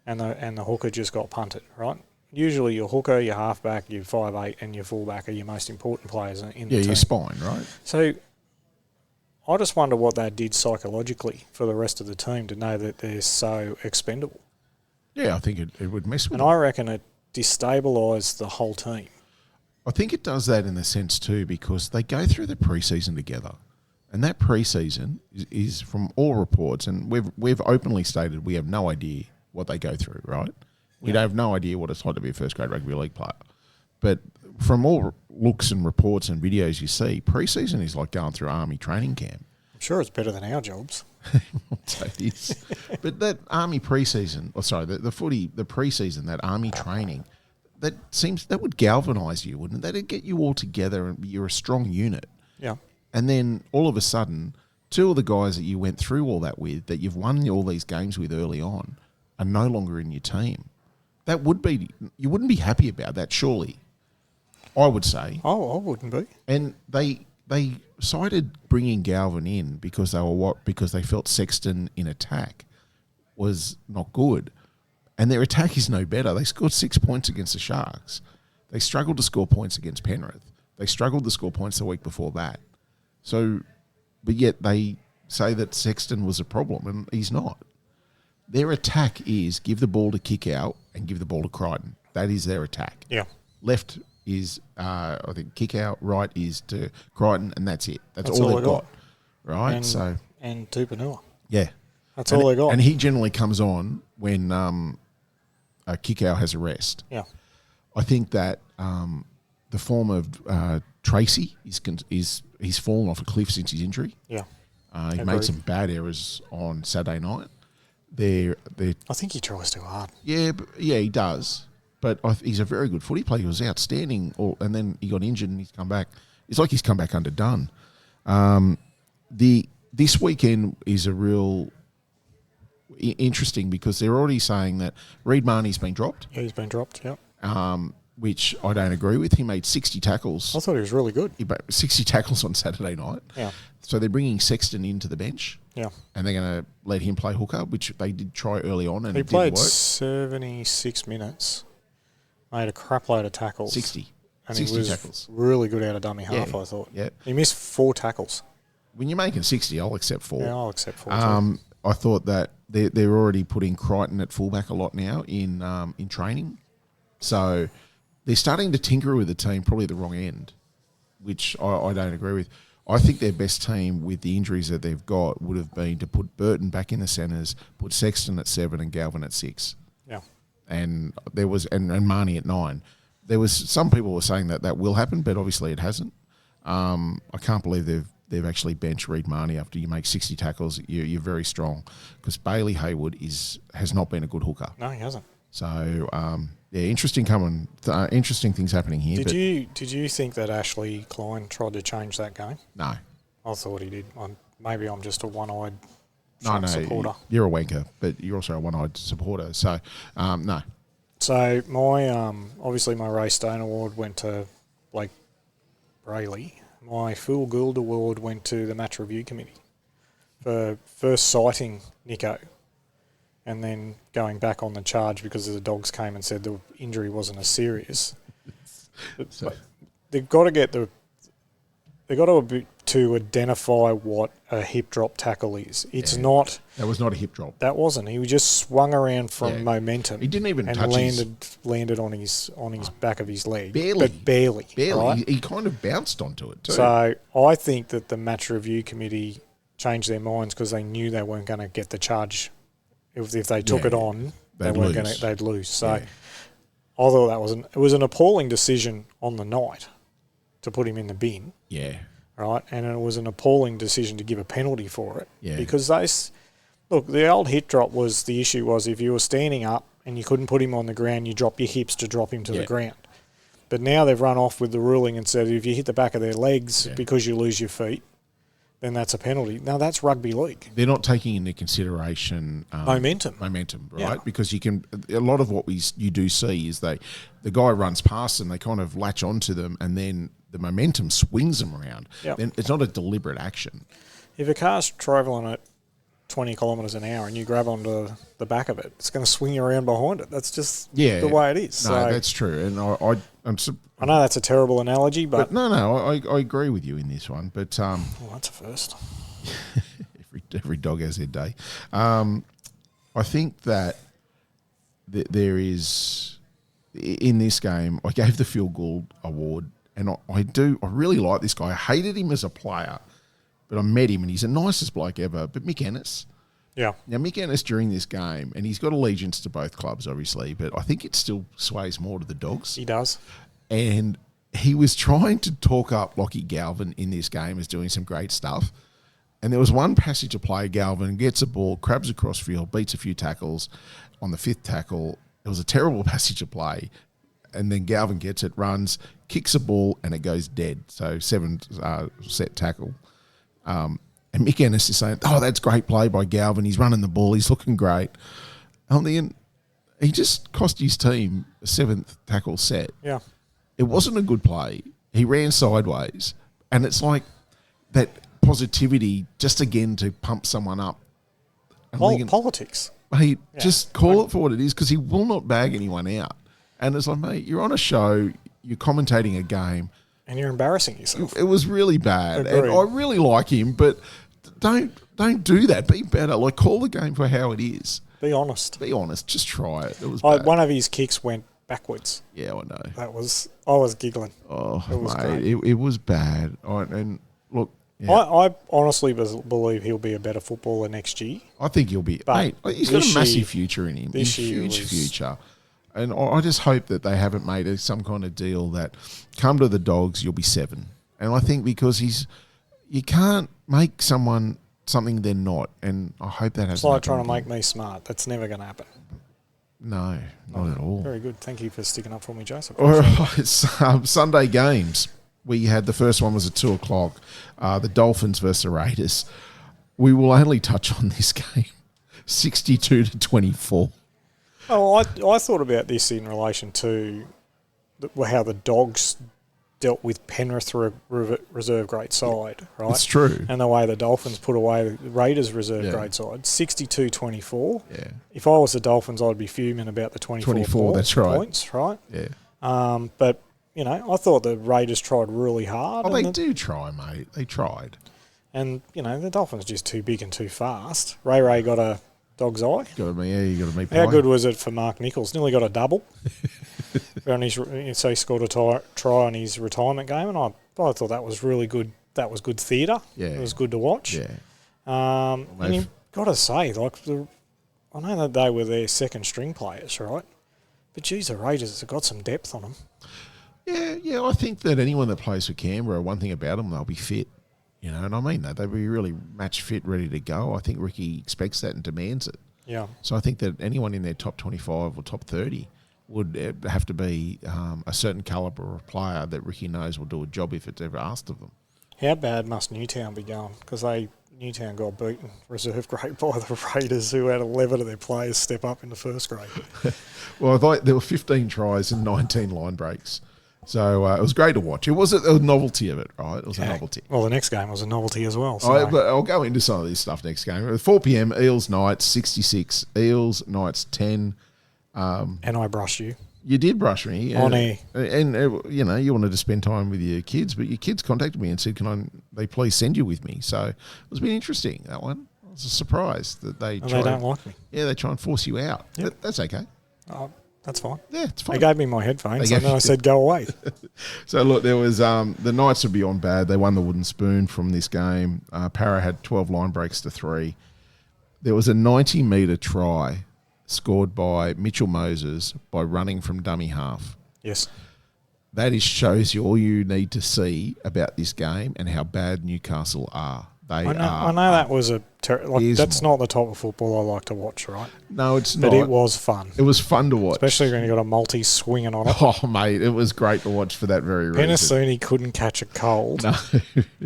and the hooker just got punted, right? usually your hooker, your halfback, your 5'8", and your fullback are your most important players in the team. Yeah, your spine, right? So I just wonder what that did psychologically for the rest of the team to know that they're so expendable. Yeah, I think it would mess with And them. I reckon it destabilised the whole team. I think it does that in the sense too because they go through the preseason together, and that preseason is from all reports, and we've openly stated we have no idea what they go through, right? We have no idea what it's like to be a first grade rugby league player, but from all looks and reports and videos you see, preseason is like going through army training camp. I'm sure it's better than our jobs. So it is. But that army preseason, the footy, the preseason, that army training, that would galvanise you, wouldn't it? That'd get you all together and you're a strong unit. Yeah. And then all of a sudden, two of the guys that you went through all that with, that you've won all these games with early on, are no longer in your team. You wouldn't be happy about that, surely. I would say. Oh, I wouldn't be. And they cited bringing Galvin in because they felt Sexton in attack was not good. And their attack is no better. They scored 6 points against the Sharks. They struggled to score points against Penrith. They struggled to score points the week before that. So, but yet they say that Sexton was a problem, and he's not. Their attack is give the ball to Kick Out and give the ball to Crichton. That is their attack. Yeah. Left is, I think, Kick Out. Right is to Crichton, and that's it. That's all they've got. Right? And Tupanua. Yeah. That's all they got. And he generally comes on when Kick Out has a rest. Yeah. I think that the form of Tracy he's fallen off a cliff since his injury. Yeah. He made some bad errors on Saturday night. I think he tries too hard. Yeah, he does. But he's a very good footy player. He was outstanding, and then he got injured and he's come back. It's like he's come back underdone. This weekend is a real interesting because they're already saying that Reid Marnie's been dropped. Yeah, he's been dropped, yeah. Which I don't agree with. He made 60 tackles. I thought he was really good. He made 60 tackles on Saturday night. Yeah. So they're bringing Sexton into the bench. Yeah. And they're going to let him play hooker, which they did try early on and he it didn't work. played 76 minutes, made a crap load of tackles. 60. And 60 he was tackles. really good out of dummy half, Yeah. I thought. Yeah. He missed 4 tackles. When you're making 60, I'll accept 4. Yeah, I'll accept 4 too. I thought that they're already putting Crichton at fullback a lot now in training. So they're starting to tinker with the team, probably at the wrong end, which I don't agree with. I think their best team with the injuries that they've got would have been to put Burton back in the centres, put Sexton at 7 and Galvin at 6. Yeah. And there was and Marnie at 9. There was some people were saying that will happen, but obviously it hasn't. I can't believe they've actually benched Reid Marnie after you make 60 tackles. You're very strong because Bailey Hayward has not been a good hooker. No, he hasn't. So interesting things happening here. Did you think that Ashley Klein tried to change that game? No. I thought he did. Maybe I'm just a one-eyed No, supporter. You're a wanker, but you're also a one-eyed supporter. So, no. So my obviously my Ray Stone award went to Blake Brayley. My Fool Gould award went to the Match Review Committee for first citing Nico and then going back on the charge because the Dogs came and said the injury wasn't as serious. But they've got to to identify what a hip drop tackle is. It's not. That was not a hip drop. That wasn't. He just swung around from momentum. He didn't even and touch landed on his back of his leg. Barely. But barely. Right? He kind of bounced onto it too. So I think that the Match Review Committee changed their minds because they knew they weren't going to get the charge. If they took it on, they'd lose. So I thought it was an appalling decision on the night to put him in the bin. Yeah. Right, and it was an appalling decision to give a penalty for it. Yeah. Because the old hip drop was the issue was if you were standing up and you couldn't put him on the ground, you drop your hips to drop him to the ground. But now they've run off with the ruling and said if you hit the back of their legs because you lose your feet, then that's a penalty. Now that's rugby league. They're not taking into consideration momentum, right? Yeah. Because a lot of what you do see is the guy runs past them, they kind of latch onto them, and then the momentum swings them around. Yep. Then it's not a deliberate action. If a car's travelling at 20 kilometres an hour and you grab onto the back of it, it's going to swing you around behind it. That's just Yeah. the way it is. No, So that's true. And I know that's a terrible analogy, but no, I agree with you in this one. But well, that's a first. every dog has their day. I think that there is in this game. I gave the Phil Gould award, and I really like this guy. I hated him as a player, but I met him, and he's the nicest bloke ever. But Mick Ennis. Yeah. Now, Mick Ennis during this game, and he's got allegiance to both clubs, obviously, but I think it still sways more to the Dogs. He does. And he was trying to talk up Lockie Galvin in this game as doing some great stuff. And there was one passage of play, Galvin gets a ball, crabs across field, beats a few tackles. On the fifth tackle, it was a terrible passage of play. And then Galvin gets it, runs, kicks a ball, and it goes dead. So 7 set tackle. And Mick Ennis is saying, oh, that's great play by Galvin. He's running the ball. He's looking great. And then he just cost his team a 7th tackle set. Yeah. It wasn't a good play. He ran sideways. And it's like that positivity just again to pump someone up. Politics. Just call it for what it is because he will not bag anyone out. And it's like, mate, you're on a show, you're commentating a game. And you're embarrassing yourself. It was really bad. Agreed. And I really like him, but don't do that. Be better. Like, call the game for how it is. Be honest. Be honest. Just try it. It was bad. One of his kicks went backwards. Yeah, I know. I was giggling. Oh, it was mate, it was bad. And look, yeah. I honestly believe he'll be a better footballer next year. I think he'll be. Mate, he's got a massive future in him. Huge future. And I just hope that they haven't made some kind of deal that come to the Dogs, you'll be 7. And I think because you can't make someone something they're not. And I hope that hasn't. It's like trying to make me smart. That's never going to happen. No, not at all. Very good. Thank you for sticking up for me, Joseph. All right, Sunday games. We had the first one was at 2 o'clock. The Dolphins versus the Raiders. We will only touch on this game. 62-24. Oh, I thought about this in relation to how the Dogs dealt with Penrith reserve grade side, right? It's true. And the way the Dolphins put away the Raiders reserve grade side, 62-24. Yeah. If I was the Dolphins, I'd be fuming about the 24 that's right. points, right? Yeah. But, I thought the Raiders tried really hard. Oh, they do try, mate. They tried. And, the Dolphins are just too big and too fast. Ray got a dog's eye. You got to meet. How good was it for Mark Nichols? Nearly got a double. So he scored a try on his retirement game, and I thought that was really good. That was good theatre. Yeah, it was good to watch. Yeah, and you've got to say, I know that they were their second string players, right? But geez, the Raiders have got some depth on them. Yeah. I think that anyone that plays for Canberra, one thing about them, they'll be fit. And I mean that. They'll be really match fit, ready to go. I think Ricky expects that and demands it. Yeah. So I think that anyone in their top 25 or top 30 would have to be a certain calibre of player that Ricky knows will do a job if it's ever asked of them. How bad must Newtown be going? Because Newtown got beaten reserve grade by the Raiders, who had 11 of their players step up into first grade. Well, I thought there were 15 tries and 19 line breaks. So it was great to watch. It was a novelty of it, right? It was a novelty. Well, the next game was a novelty as well. So. But I'll go into some of this stuff next game. At 4 p.m, Eels Knights 66, Eels Knights 10. And I brushed you. You did brush me. On air. And you wanted to spend time with your kids, but your kids contacted me and said, they please send you with me? So it was a bit interesting, that one. I was surprised that they don't like me. Yeah, they try and force you out. Yep. That's okay. Oh, that's fine. Yeah, it's fine. They gave me my headphones, and then I said, go away. So, look, there was the Knights were beyond bad. They won the wooden spoon from this game. Para had 12 line breaks to 3. There was a 90-metre try scored by Mitchell Moses by running from dummy half. Yes. That shows you all you need to see about this game and how bad Newcastle are. I know that was that's not the type of football I like to watch, right? No, it's not. But it was fun. It was fun to watch. Especially when you got a multi swinging on it. Oh, mate, it was great to watch for that very reason. Penasuni couldn't catch a cold. No,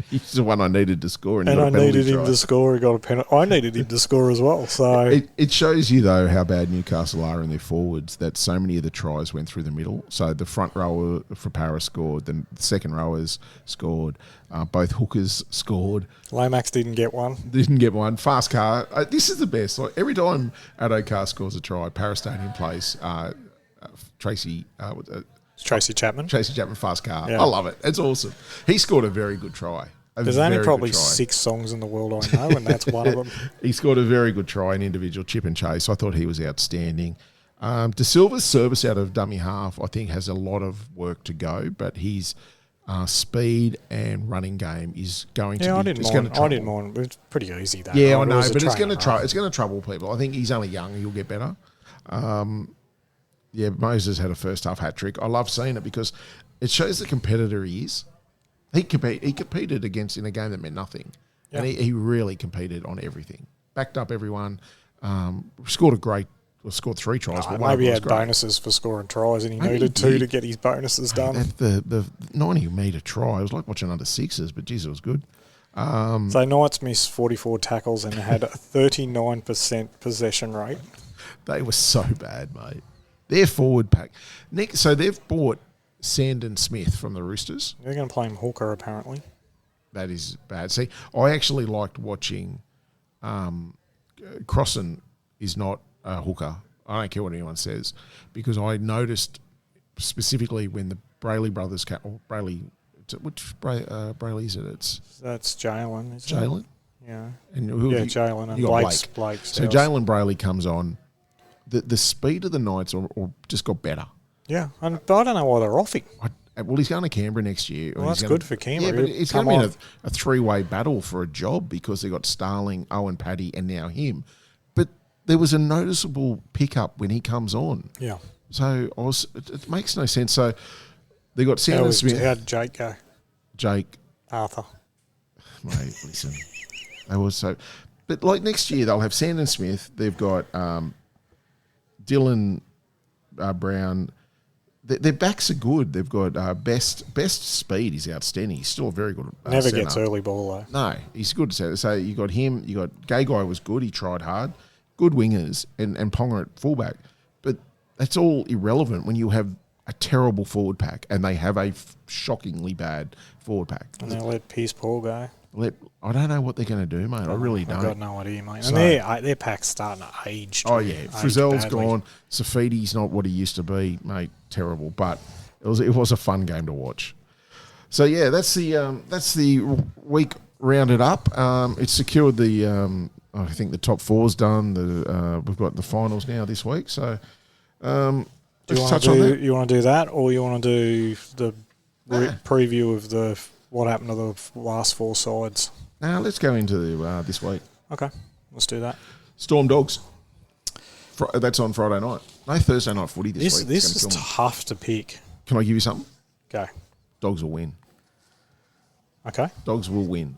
he's the one I needed to score. And I needed him to score. He got a penalty. I needed him to score as well. So it shows you, though, how bad Newcastle are in their forwards, that so many of the tries went through the middle. So the front rower for Paris scored. Then the second rowers scored. Both hookers scored. Lomax didn't get one. Didn't get one. one. Fast Car. This is the best. Like every time Addo Carr scores a try, Paris Stadium plays Tracy Chapman. Tracy Chapman, Fast Car. Yeah. I love it. It's awesome. He scored a very good try. There's only probably 6 songs in the world I know, and that's one of them. He scored a very good try, an individual chip and chase. I thought he was outstanding. De Silva's service out of dummy half, I think, has a lot of work to go, but his speed and running game is going to be... I didn't mind. It's pretty easy, though. Yeah, right? I know, but it's going to trouble people. I think he's only young. He'll get better. Moses had a first-half hat-trick. I love seeing it because it shows the competitor he is. He competed in a game that meant nothing. Yeah. And he really competed on everything. Backed up everyone. Scored 3 tries. But maybe he had bonuses for scoring tries and he needed 2 to get his bonuses done. The 90-metre try, it was like watching under sixes, but geez, it was good. So Knights missed 44 tackles and had a 39% possession rate. They were so bad, mate. Their forward pack. Nick, so they've bought Sandon Smith from the Roosters. They're going to play him hooker, apparently. That is bad. See, I actually liked watching Crossan is not a hooker. I don't care what anyone says, because I noticed specifically when the Brayley brothers which Brayley is it? That's Jalen, isn't it? Jalen? Yeah. And Jalen and Blake. So Jalen Brayley comes on. The speed of the Knights or just got better. Yeah, but I don't know why they're off him. Well, he's going to Canberra next year. Well, that's good for Canberra. Yeah, but it's going to be a 3-way battle for a job because they got Starling, Owen Paddy, and now him. But there was a noticeable pickup when he comes on. Yeah. So it makes no sense. So they got Sandon Smith. How did Jake go? Jake. Arthur. Mate, listen. They were so... But like next year, they'll have Sandon Smith. They've got Dylan Brown... Their backs are good. They've got best speed is outstanding. He's still a very good Never centre. gets early ball, though. No, he's good. So you got him. You got Gay Guy was good. He tried hard. Good wingers and Ponga at fullback. But that's all irrelevant when you have a terrible forward pack and they have a shockingly bad forward pack. And they let Pierce Paul go. I don't know what they're going to do, mate. I really don't. I've got no idea, mate. And their pack's starting to age. Oh, yeah. Frizzell's gone. Safidi's not what he used to be, mate. Terrible. But it was a fun game to watch. So, yeah, that's the week rounded up. It's secured I think the top 4's done. We've got the finals now this week. So, touch on that. You want to do that or you want to do the preview of what happened to the last 4 sides? Now, let's go into this week. Okay, let's do that. Storm Dogs. That's on Friday night. No, Thursday night footy this week. This is tough to pick. Can I give you something? Go. Dogs will win. Okay. Dogs will win.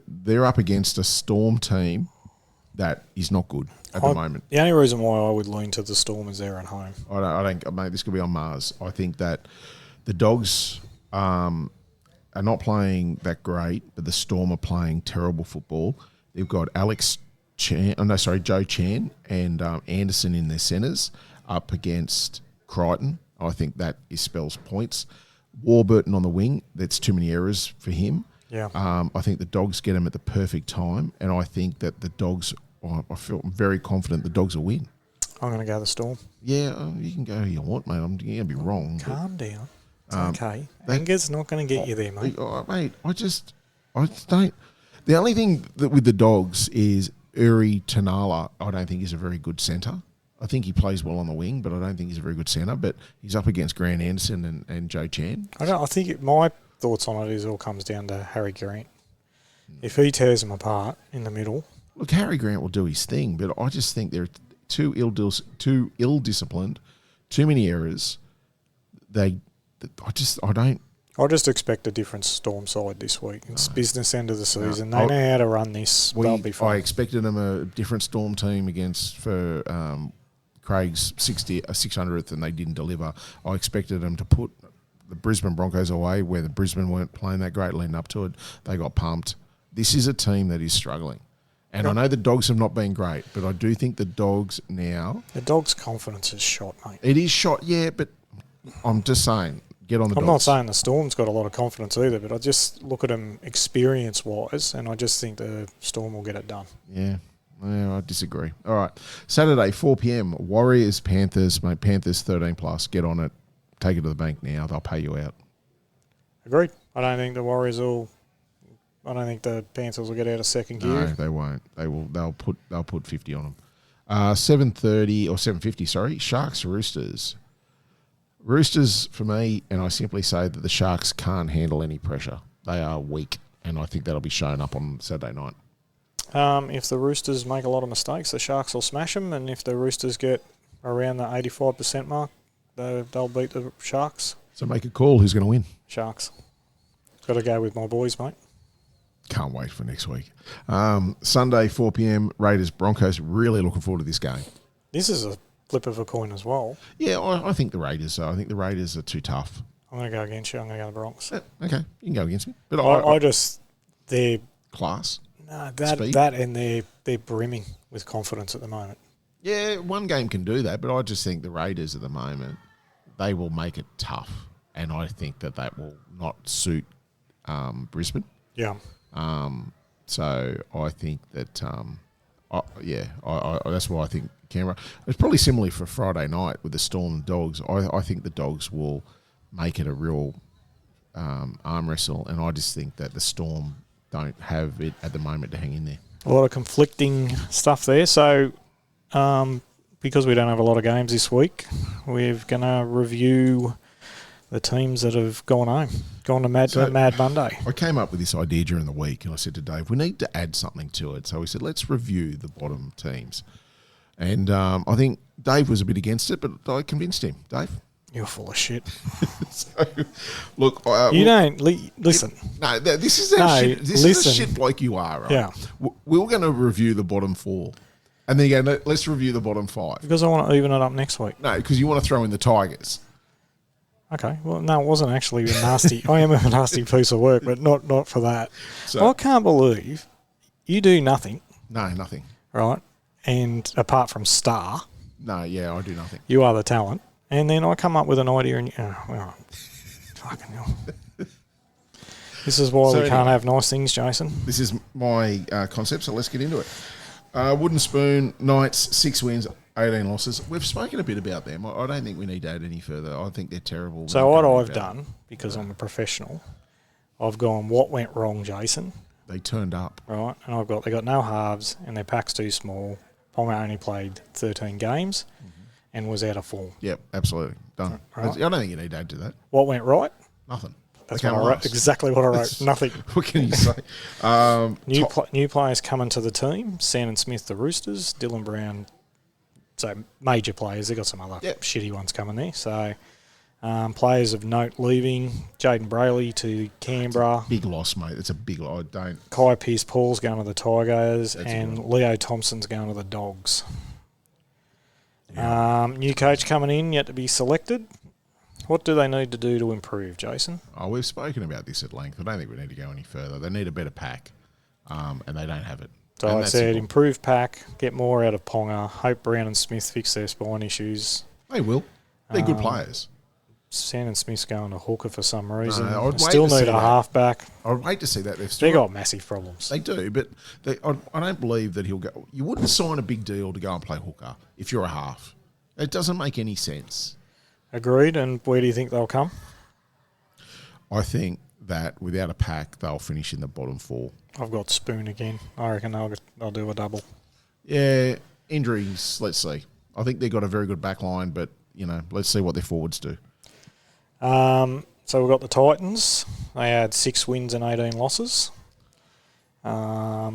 They're up against a Storm team that is not good at the moment. The only reason why I would lean to the Storm is they're at home. I don't. Mate, this could be on Mars. I think that the Dogs are not playing that great, but the Storm are playing terrible football. They've got Joe Chan and Anderson in their centres up against Crichton. I think that spells points. Warburton on the wing. That's too many errors for him. Yeah. I think the Dogs get him at the perfect time, and I think that the Dogs. I feel very confident the Dogs will win. I'm going to go the Storm. Yeah, you can go who you want, mate. I'm going to be wrong. Calm down. It's okay. Anger's not going to get you there, mate. Mate, I don't. The only thing that with the Dogs is Uri Tanala, I don't think is a very good centre. I think he plays well on the wing, but I don't think he's a very good centre. But he's up against Grant Anderson and Joe Chan. I think my thoughts on it is it all comes down to Harry Grant. If he tears them apart in the middle... Look, Harry Grant will do his thing, but I just think they're too ill-disciplined, too many errors. I just expect a different Storm side this week. It's business end of the season. They know how to run this. They'll be fine. I expected them a different Storm team for Craig's 600th, and they didn't deliver. I expected them to put the Brisbane Broncos away, where the Brisbane weren't playing that great leading up to it. They got pumped. This is a team that is struggling. And I know the Dogs have not been great, but I do think the Dogs now... The Dogs' confidence is shot, mate. It is shot, yeah, but I'm just saying, Get on the Dogs. I'm not saying the Storm's got a lot of confidence either, but I just look at them experience-wise, and I just think the Storm will get it done. Yeah, I disagree. All right. Saturday, 4 p.m, Warriors, Panthers. Mate, Panthers 13+. Get on it. Take it to the bank now. They'll pay you out. Agreed. I don't think the Warriors will... I don't think the Panthers will get out of second gear. No, they won't. They'll put 50 on them. 7:30 or 7:50. Sorry, Sharks Roosters. Roosters for me, and I simply say that the Sharks can't handle any pressure. They are weak, and I think that'll be shown up on Saturday night. If the Roosters make a lot of mistakes, the Sharks will smash them, and if the Roosters get around the 85% mark, they'll beat the Sharks. So make a call. Who's going to win? Sharks. Got to go with my boys, mate. Can't wait for next week. Sunday, 4 p.m, Raiders, Broncos. Really looking forward to this game. This is a flip of a coin as well. Yeah, I think the Raiders. I think the Raiders are too tough. I'm going to go against you. I'm going to go to the Bronx. Okay, you can go against me. But I just... They're... Class. No, Speed. that and they're brimming with confidence at the moment. Yeah, one game can do that, but I just think the Raiders at the moment, they will make it tough. And I think that will not suit Brisbane. Yeah. So I think that, that's why I think Canberra. It's probably similar for Friday night with the Storm and Dogs. I think the Dogs will make it a real arm wrestle, and I just think that the Storm don't have it at the moment to hang in there. A lot of conflicting stuff there. So because we don't have a lot of games this week, we're going to review the teams that have gone home, gone to Mad Monday. I came up with this idea during the week, and I said to Dave, we need to add something to it. So we said, let's review the bottom teams. And I think Dave was a bit against it, but I convinced him. Dave? You're full of shit. So, look, listen. No, this is shit. This is a shit bloke you are, right? Yeah. We were going to review the bottom 4. And then you go, no, let's review the bottom 5. Because I want to even it up next week. No, because you want to throw in the Tigers. Okay, well, no, it wasn't actually nasty. I am a nasty piece of work, but not for that. So, I can't believe you do nothing. No, nothing. Right? And apart from star. No, yeah, I do nothing. You are the talent. And then I come up with an idea and fucking hell. This is why we can't have nice things, Jason. This is my concept, so let's get into it. Wooden Spoon, Knights, 6 wins, 18 losses. We've spoken a bit about them. I don't think we need to add any further. I think they're terrible. So what I've done, because I'm a professional, I've gone, what went wrong, Jason? They turned up. Right, and they got no halves, and their pack's too small. Ponga only played 13 games and was out of form. Yep, absolutely. Done. Right. I don't think you need to add to that. What went right? Nothing. That's what I wrote. Exactly what I wrote. Nothing. What can you say? New players coming to the team. Sandon Smith, the Roosters. Dylan Brown. So major players. They've got some other shitty ones coming there. So players of note leaving. Jaden Brayley to Canberra. Big loss, mate. It's a big loss. Kai Pearce-Paul's going to the Tigers. And Leo Thompson's going to the Dogs. Yeah. New coach coming in, yet to be selected. What do they need to do to improve, Jason? Oh, we've spoken about this at length. I don't think we need to go any further. They need a better pack, and they don't have it. So I said improve pack, get more out of Ponga, hope Brown and Smith fix their spine issues. They will. They're good players. Sandon Smith's going to hooker for some reason. I'd still need a halfback. I'd wait to see that. They've got massive problems. They do, but I don't believe that he'll go. You wouldn't sign a big deal to go and play hooker if you're a half. It doesn't make any sense. Agreed. And where do you think they'll come? I think that without a pack, they'll finish in the bottom 4. I've got Spoon again. I reckon they'll do a double. Yeah, injuries, let's see. I think they've got a very good back line, but, let's see what their forwards do. So we've got the Titans. They had 6 wins and 18 losses. What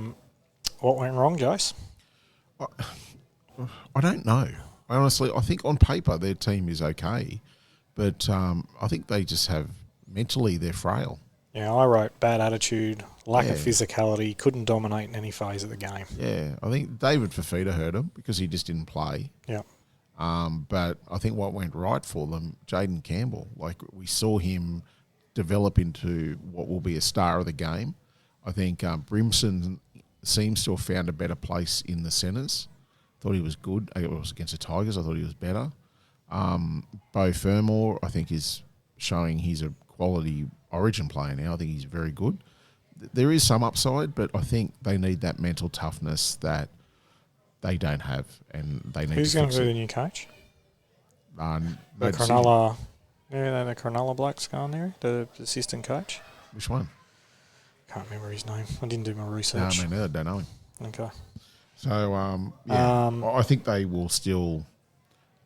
went wrong, Jace? I don't know. Honestly, I think on paper their team is okay, but I think they just have mentally they're frail. Yeah, I wrote bad attitude, lack of physicality, couldn't dominate in any phase of the game. Yeah, I think David Fafita hurt him because he just didn't play. Yeah. But I think what went right for them, Jaden Campbell, like we saw him develop into what will be a star of the game. I think Brimson seems to have found a better place in the centres. Thought he was good. It was against the Tigers. I thought he was better. Beau Fermor, I think, is showing he's a quality Origin player now. I think he's very good. There is some upside, but I think they need that mental toughness that they don't have, and they need. Who's going to be the new coach? The Cronulla, the Cronulla blokes going there, the assistant coach. Which one? Can't remember his name. I didn't do my research. No, I mean, I don't know him. Okay. So, I think they will still.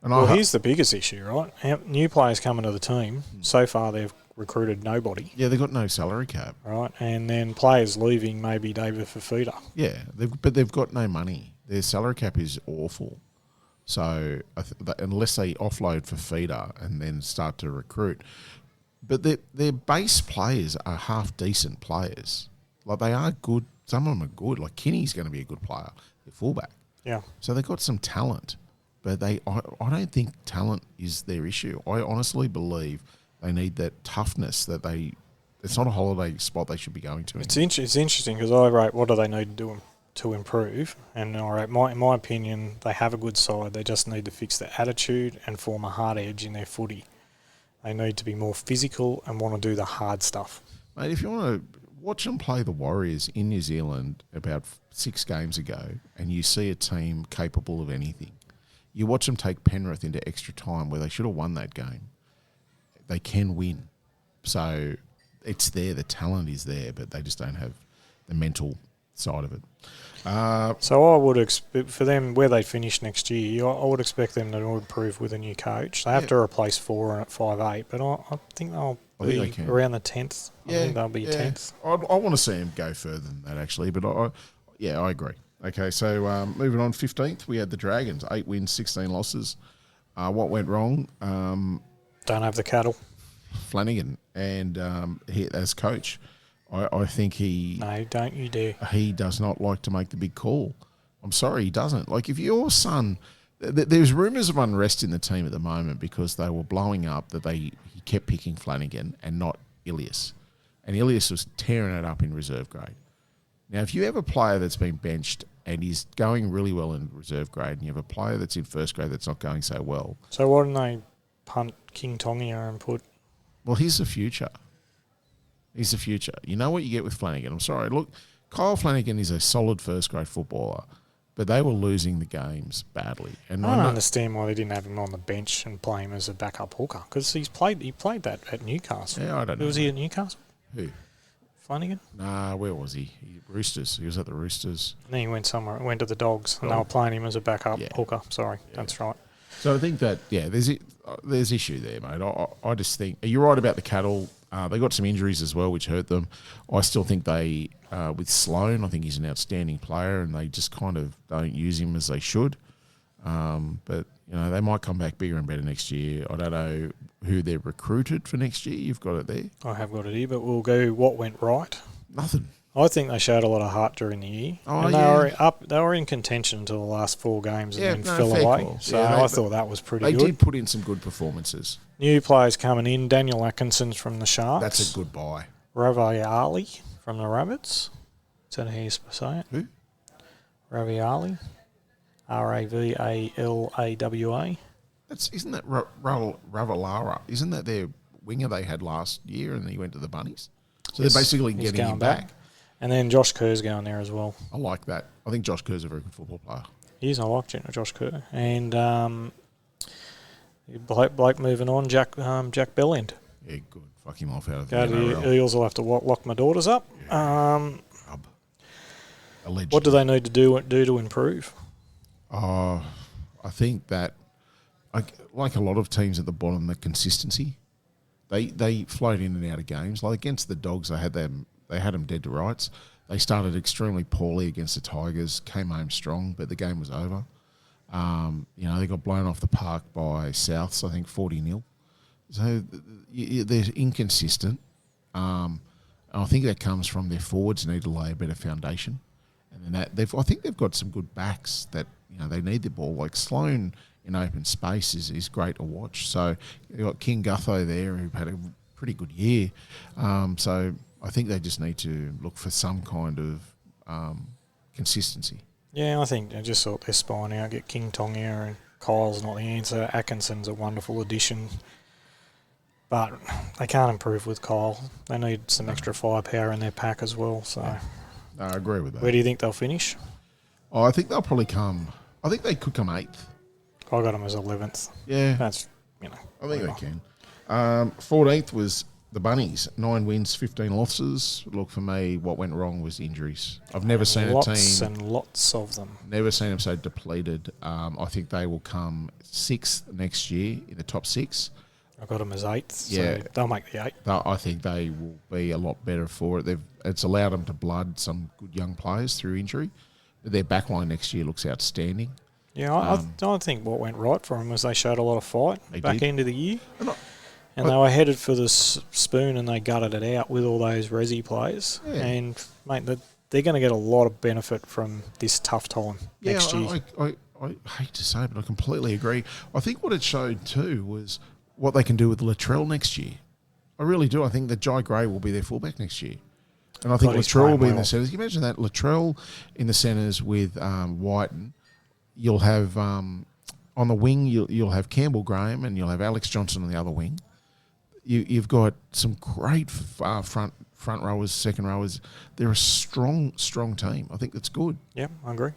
And here's the biggest issue, right? New players coming to the team. So far, they've recruited nobody. Yeah, they've got no salary cap. Right, and then players leaving, maybe David Fafita. Yeah, but they've got no money. Their salary cap is awful. So unless they offload Fafita and then start to recruit, but their base players are half decent players. Like they are good. Some of them are good. Like Kinney's going to be a good player. They're fullback. Yeah. So they've got some talent, but I don't think talent is their issue. I honestly believe they need that toughness that they. It's not a holiday spot they should be going to. It's interesting because I wrote, what do they need to do to improve? And I wrote, in my opinion, they have a good side. They just need to fix their attitude and form a hard edge in their footy. They need to be more physical and want to do the hard stuff. Mate, if you want to watch them play the Warriors in New Zealand about 6 games ago and you see a team capable of anything, you watch them take Penrith into extra time where they should have won that game. They can win. So it's there. The talent is there, but they just don't have the mental side of it. So I would expect for them where they finish next year, I would expect them to improve with a new coach. They have to replace 4 at 5'8", but I think they'll be around the 10th. I think they'll be 10th. I want to see them go further than that actually, but I agree. Okay, so moving on, 15th, we had the Dragons, 8 wins, 16 losses. What went wrong? Don't have the cattle. Flanagan, and he as coach. I think he... No, don't you dare. He does not like to make the big call. I'm sorry, he doesn't. Like, if your son... There's rumours of unrest in the team at the moment because they were blowing up that he kept picking Flanagan and not Ilias. And Ilias was tearing it up in reserve grade. Now, if you have a player that's been benched and he's going really well in reserve grade and you have a player that's in first grade that's not going so well... So why didn't they punt King Tongia and put... Well, he's the future. He's the future. You know what you get with Flanagan. I'm sorry. Look, Kyle Flanagan is a solid first-grade footballer, but they were losing the games badly. And I don't understand why they didn't have him on the bench and play him as a backup hooker because he played that at Newcastle. Yeah, I don't know. Was he at Newcastle? Who? Flanagan? Nah, where was he? Roosters. He was at the Roosters. And then he went somewhere. Went to the Dogs, and they were playing him as a backup hooker. Sorry, that's right. So I think that, there's issue there, mate. I just think you're right about the cattle. They got some injuries as well, which hurt them. I still think they, with Sloan, I think he's an outstanding player, and they just kind of don't use him as they should. But they might come back bigger and better next year. I don't know who they're recruited for next year. You've got it there. I have got it here, but we'll go what went right. Nothing. I think they showed a lot of heart during the year. They were in contention until the last 4 games and then fell away. Cool. So I thought that was pretty good. They did put in some good performances. New players coming in. Daniel Atkinson's from the Sharks. That's a good buy. Raviali from the Rabbits. Is that how you say it? Who? Raviali. Ravalawa. Isn't that Ravalara? Isn't that their winger they had last year and he went to the Bunnies? So they're basically getting him back. And then Josh Kerr's going there as well. I like that. I think Josh Kerr's a very good football player. He is. I like Josh Kerr. And Blake moving on, Jack Bellend. Yeah, good. Fuck him off out of the NRL. Eels will have to lock my daughters up. Yeah. Allegedly. What do they need to do to improve? I think that, like a lot of teams at the bottom, the consistency. They float in and out of games. Like against the Dogs, they had them dead to rights. They started extremely poorly against the Tigers, came home strong, but the game was over. They got blown off the park by Souths, I think 40-0. So they're inconsistent. And I think that comes from their forwards need to lay a better foundation. And then I think they've got some good backs that they need the ball. Like Sloan in open space is great to watch. So you've got King Gutho there who had a pretty good year. So I think they just need to look for some kind of consistency. Yeah, I think they just sort their spine out, get King Tongia, and Kyle's not the answer. Atkinson's a wonderful addition. But they can't improve with Kyle. They need some extra firepower in their pack as well. So, I agree with that. Where do you think they'll finish? Oh, I think they'll probably come. I think they could come 8th. I got them as 11th. Yeah. That's, I think they can. 14th was the Bunnies. 9 wins, 15 losses. Look, for me, what went wrong was injuries. I've never seen a lots team. and lots of them. Never seen them so depleted. I think they will come 6th next year in the top 6. I got them as 8th. Yeah. So they'll make the 8. I think they will be a lot better for it. It's allowed them to blood some good young players through injury. But their backline next year looks outstanding. Yeah, I think what went right for them was they showed a lot of fight back end of the year. And they were headed for the spoon and they gutted it out with all those Resi players. Yeah. And, mate, they're going to get a lot of benefit from this tough time next year. I hate to say it, but I completely agree. I think what it showed too was what they can do with Latrell next year. I really do. I think that Jai Gray will be their fullback next year. And I think Latrell will be in the centres. Can you imagine that? Latrell in the centres with Whiten. You'll have, on the wing, you'll have Campbell Graham and you'll have Alex Johnson on the other wing. You've got some great front rowers, second rowers. They're a strong team. I think that's good. Yeah, I agree.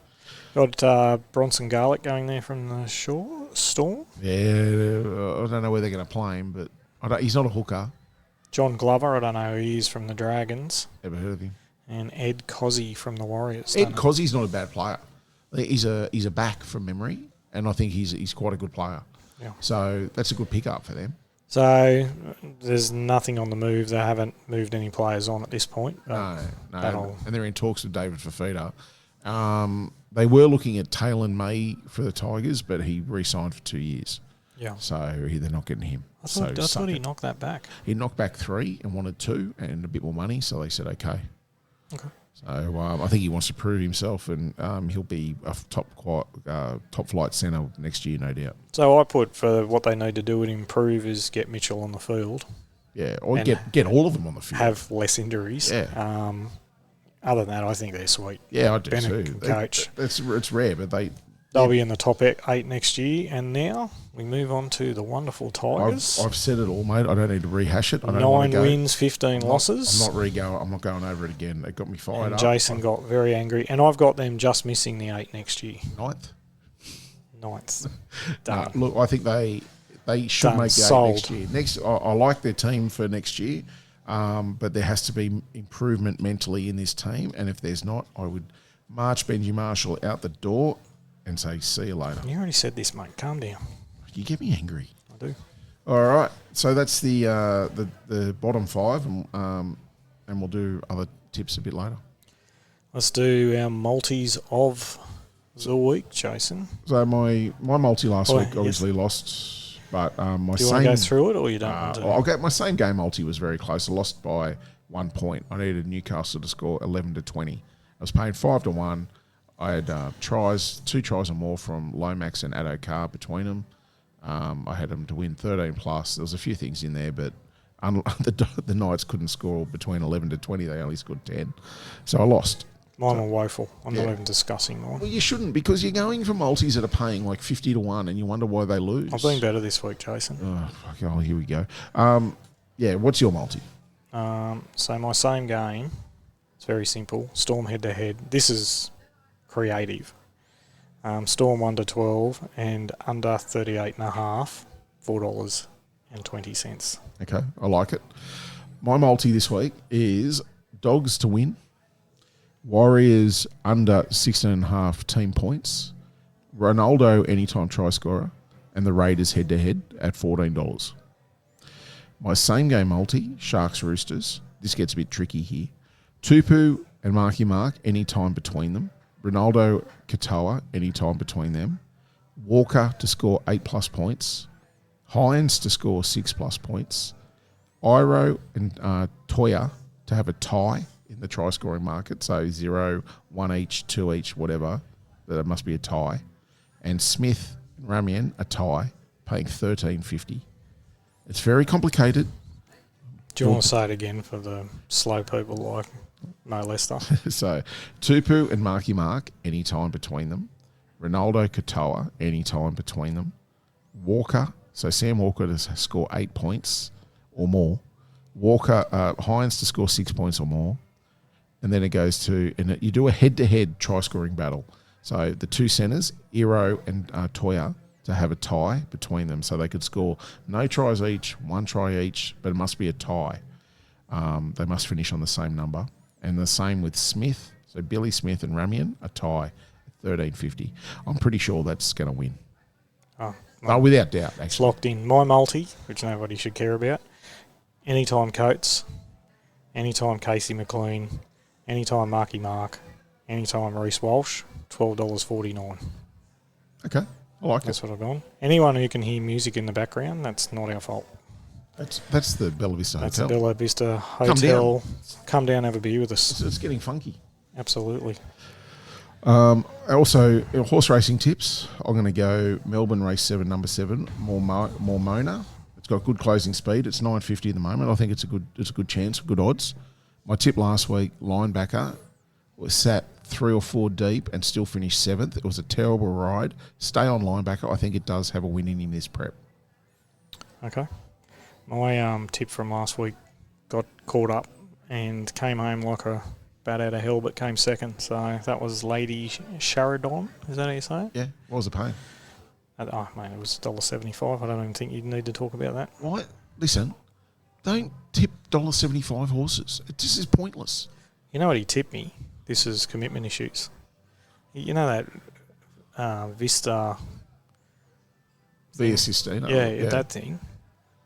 Got Bronson Garlick going there from the Storm. Yeah, I don't know where they're going to play him, but he's not a hooker. John Glover, I don't know who he is from the Dragons. Never heard of him. And Ed Cozzy from the Warriors. Ed Cozzy's not a bad player. He's a back from memory, and I think he's quite a good player. Yeah. So that's a good pickup for them. So there's nothing on the move. They haven't moved any players on at this point. No. And they're in talks with David Fafita. They were looking at Taylor May for the Tigers, but he re-signed for 2 years. Yeah. So they're not getting him. I thought he knocked that back. He knocked back 3 and wanted 2 and a bit more money, so they said okay. Okay. So I think he wants to prove himself, and he'll be a top flight centre next year, no doubt. So I put for what they need to do and improve is get Mitchell on the field. Yeah, or get all of them on the field. Have less injuries. Yeah. Other than that, I think they're sweet. Yeah, I do Bennett too. Can coach. It's rare, but they'll be in the top 8 next year. And now we move on to the wonderful Tigers. I've said it all, mate. I don't need to rehash it. 9 wins, 15 losses. I'm not going over it again. It got me fired up. Jason got very angry. And I've got them just missing the 8 next year. 9th. Done. Look, I think they should make the 8 next year. I like their team for next year. But there has to be improvement mentally in this team. And if there's not, I would march Benji Marshall out the door and say, see you later. You already said this, mate. Calm down. You get me angry. I do. All right. So that's the bottom 5, and we'll do other tips a bit later. Let's do our multis of the week, Jason. So my multi last week obviously lost. But my do you want to go through it, or you don't want to? I'll get my same game multi was very close. I lost by 1 point. I needed Newcastle to score 11-20. I was paying 5-1. I had 2 tries or more from Lomax and Addo Carr between them. I had them to win 13 plus. There was a few things in there, but the Knights couldn't score between 11-20. They only scored 10, so I lost. Mine were woeful. I'm not even discussing mine. Well, you shouldn't, because you're going for multis that are paying like 50-1 and you wonder why they lose. I've been better this week, Jason. Oh, here we go. What's your multi? So my same game, it's very simple. Storm head-to-head. This is creative. Storm 1-12 and under 38.5, $4.20. Okay, I like it. My multi this week is Dogs to win. Warriors under 16.5 team points. Ronaldo anytime try scorer. And the Raiders head-to-head at $14. My same game multi, Sharks Roosters. This gets a bit tricky here. Tupu and Marky Mark anytime between them. Ronaldo Katoa anytime between them. Walker to score 8+ points. Hines to score 6+ points. Iro and Toya to have a tie in the try-scoring market, so 0, 1 each, 2 each, whatever. That must be a tie. And Smith and Ramian, a tie, paying $13.50. It's very complicated. Do you want to say it again for the slow people like Mo Lester? So, Tupu and Marky Mark, any time between them. Ronaldo Katoa, any time between them. Walker, so Sam Walker to score 8 points. or more. Walker, Hines to score 6 points or more. And then it goes to, and you do a head-to-head try-scoring battle. So the two centres, Iro and Toya, to have a tie between them so they could score no tries each, one try each, but it must be a tie. They must finish on the same number. And the same with Smith. So Billy Smith and Ramian, a tie, 13.50. I'm pretty sure that's going to win. Oh, without doubt, actually. It's locked in. My multi, which nobody should care about, anytime Coates, anytime Casey McLean, anytime Marky Mark, anytime Reece Walsh, $12.49. Okay, I like That's what I've gone. Anyone who can hear music in the background, that's not our fault. That's the Bella Vista That's Hotel. the Bella Vista Hotel. Come down, have a beer with us. It's getting funky. Absolutely. Also, horse racing tips. I'm going to go Melbourne Race 7, number 7, Mormona. It's got good closing speed. It's 9.50 at the moment. I think it's a good chance, good odds. My tip last week, linebacker, was sat 3 or 4 deep and still finished 7th. It was a terrible ride. Stay on linebacker. I think it does have a win in this prep. Okay. My tip from last week got caught up and came home like a bat out of hell, but came second. So that was Lady Sheridan. Is that how you say it? Yeah. What was the pain? Oh, mate, it was $1.75. I don't even think you'd need to talk about that. Why? Listen, don't tip $1.75 horses. It just is pointless. You know what he tipped me? This is commitment issues. You know that Vista... V16. Yeah, that thing.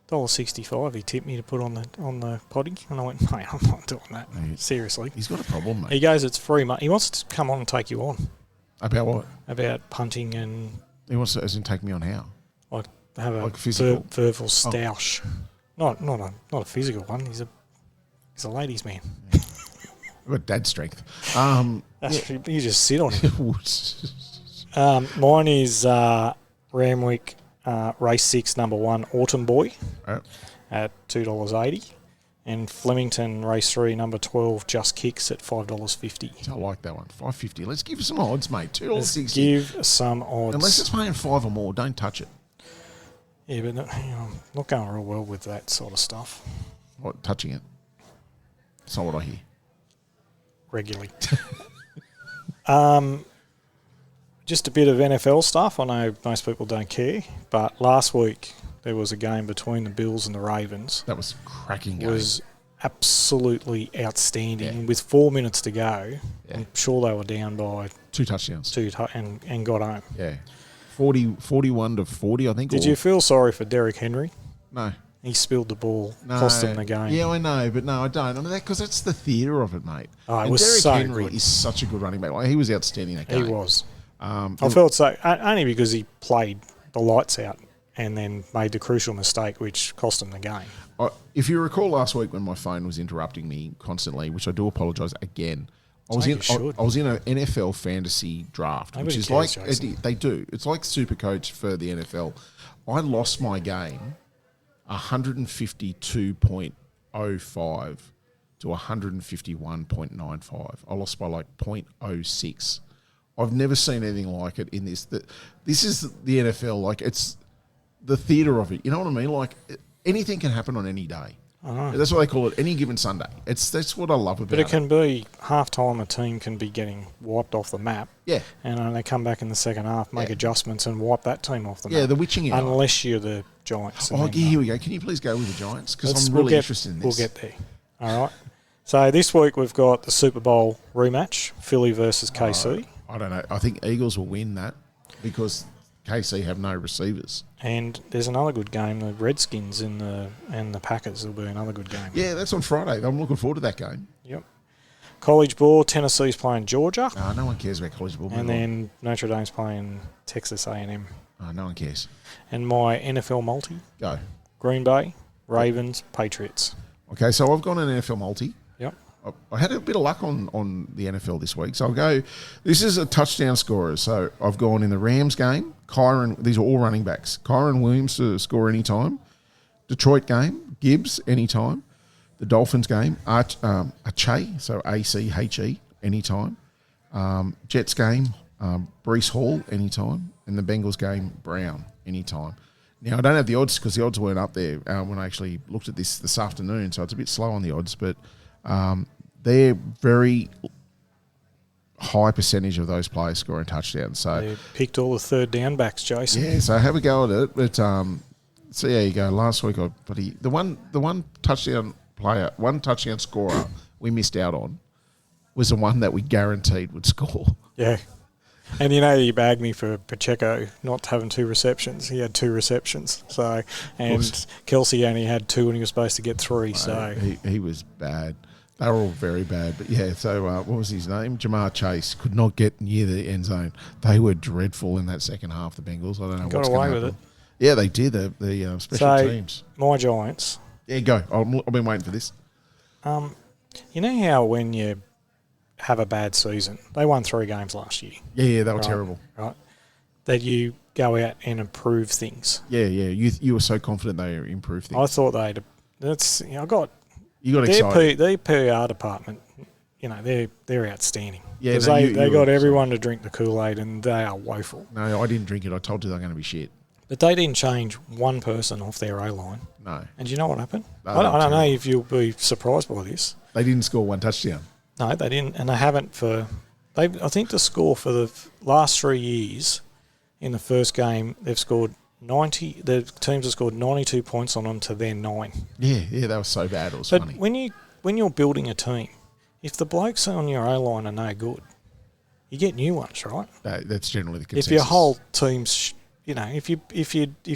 $1.65 he tipped me to put on the potty, and I went, mate, I'm not doing that. Seriously. He's got a problem, mate. He goes, it's free money. He wants to come on and take you on. About what? About punting and... He wants to, as in, take me on how? Like, have a physical? verbal stoush. Not a physical one. He's a ladies' man. I've got dad strength. You just sit on him. Mine is Ramwick Race 6, number 1, Autumn Boy, at $2.80. And Flemington Race 3, number 12, Just Kicks at $5.50. I like that one. $5.50. Let's give some odds, mate. $2.60. Let's give some odds. Unless it's paying 5 or more, don't touch it. Yeah, but I'm not going real well with that sort of stuff. What, touching it? That's not what I hear. Regularly. Just a bit of NFL stuff. I know most people don't care, but last week there was a game between the Bills and the Ravens. That was a cracking game. It was absolutely outstanding. Yeah. With 4 minutes to go, I'm sure they were down by 2 touchdowns. And got home. Yeah. 41-40, I think. Did you feel sorry for Derrick Henry? No. He spilled the ball, cost him the game. Yeah, I know, but no, I don't. I mean, because that's the theatre of it, mate. Oh, and was Derrick so Henry good. is such a good running back. Like, he was outstanding that game. He was. I felt so, only because he played the lights out and then made the crucial mistake, which cost him the game. If you recall last week when my phone was interrupting me constantly, which I do apologise again, I was in an NFL fantasy draft, Nobody which is cares, like Jason. they do. It's like Supercoach for the NFL. I lost my game 152.05 to 151.95. I lost by like 0.06. I've never seen anything like it in this. This is the NFL. Like, it's the theatre of it. You know what I mean? Like, anything can happen on any day. That's what they call it, any given Sunday. That's what I love about it. But it can be half-time, a team can be getting wiped off the map. Yeah. And then they come back in the second half, make adjustments and wipe that team off the map. Yeah, the witching hour. Unless you're the Giants. Here we go. Can you please go with the Giants? Because I'm really interested in this. We'll get there. All right. So this week we've got the Super Bowl rematch, Philly versus KC. I don't know. I think Eagles will win that because KC have no receivers. And there's another good game, the Redskins and the Packers will be another good game. Yeah, that's on Friday. I'm looking forward to that game. Yep. College ball, Tennessee's playing Georgia. No one cares about college ball. And then Notre Dame's playing Texas A&M. No one cares. And my NFL multi. Go. Green Bay, Ravens, Patriots. Okay, so I've gone an NFL multi. Yep. I had a bit of luck on the NFL this week. So I'll go, this is a touchdown scorer. So I've gone in the Rams game, these are all running backs. Kyron Williams to score anytime. Detroit game, Gibbs anytime. The Dolphins game, Ache, so A-C-H-E, anytime. Jets game, Breece Hall anytime. And the Bengals game, Brown anytime. Now, I don't have the odds because the odds weren't up there when I actually looked at this afternoon, so it's a bit slow on the odds, but they're very high percentage of those players scoring touchdowns. So They picked all the third down backs, Jason. yeah, so have a go at it. But so there you go. Last week, the one touchdown player, one touchdown scorer we missed out on was the one that we guaranteed would score. Yeah. And you bagged me for Pacheco not having 2 receptions. He had 2 receptions. So, and Kelsey only had 2 and he was supposed to get 3. So he was bad. They were all very bad. But yeah, so what was his name? Jamar Chase could not get near the end zone. They were dreadful in that second half, the Bengals. I don't know what's going to happen. Got away with it. Yeah, they did, the special teams. My Giants. Yeah, go. I've been waiting for this. You know how when you have a bad season, they won 3 games last year. Yeah, they were terrible. Right. That you go out and improve things. Yeah. You were so confident they improved things. I thought they'd. That's I got. You got excited. Their PR department, they're outstanding. Yeah, they got everyone to drink the Kool-Aid, and they are woeful. No, I didn't drink it. I told you they're going to be shit. But they didn't change one person off their O-line. No. And do you know what happened? No, I don't know if you'll be surprised by this. They didn't score 1 touchdown. No, they didn't, and they haven't for. I think the score for the last 3 years in the first game, they've scored 90. The teams have scored 92 points on them to their 9. Yeah, that was so bad. It was but funny. when you're building a team, if the blokes on your O-line are no good, you get new ones, right? That's generally the consensus. If your whole team's, if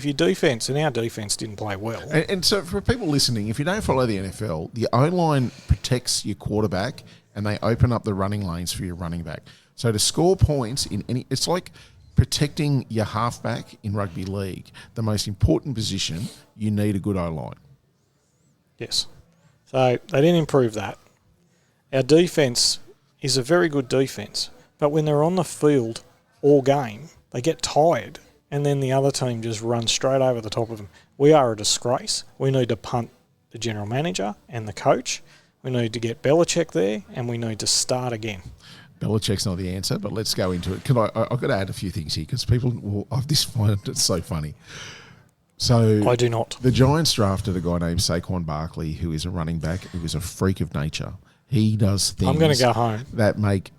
your defense, and our defense didn't play well. And so for people listening, if you don't follow the NFL, the O-line protects your quarterback and they open up the running lanes for your running back. So to score points in it's like protecting your halfback in rugby league. The most important position, you need a good O-line. Yes. So they didn't improve that. Our defense is a very good defense, but when they're on the field all game, they get tired, and then the other team just runs straight over the top of them. We are a disgrace. We need to punt the general manager and the coach. We need to get Belichick there, and we need to start again. Belichick's not the answer, but let's go into it. I've got to add a few things here because people will. I've just find it so funny. So I do not. The Giants drafted a guy named Saquon Barkley, who is a running back, who is a freak of nature. He does things. I'm going to go home. That make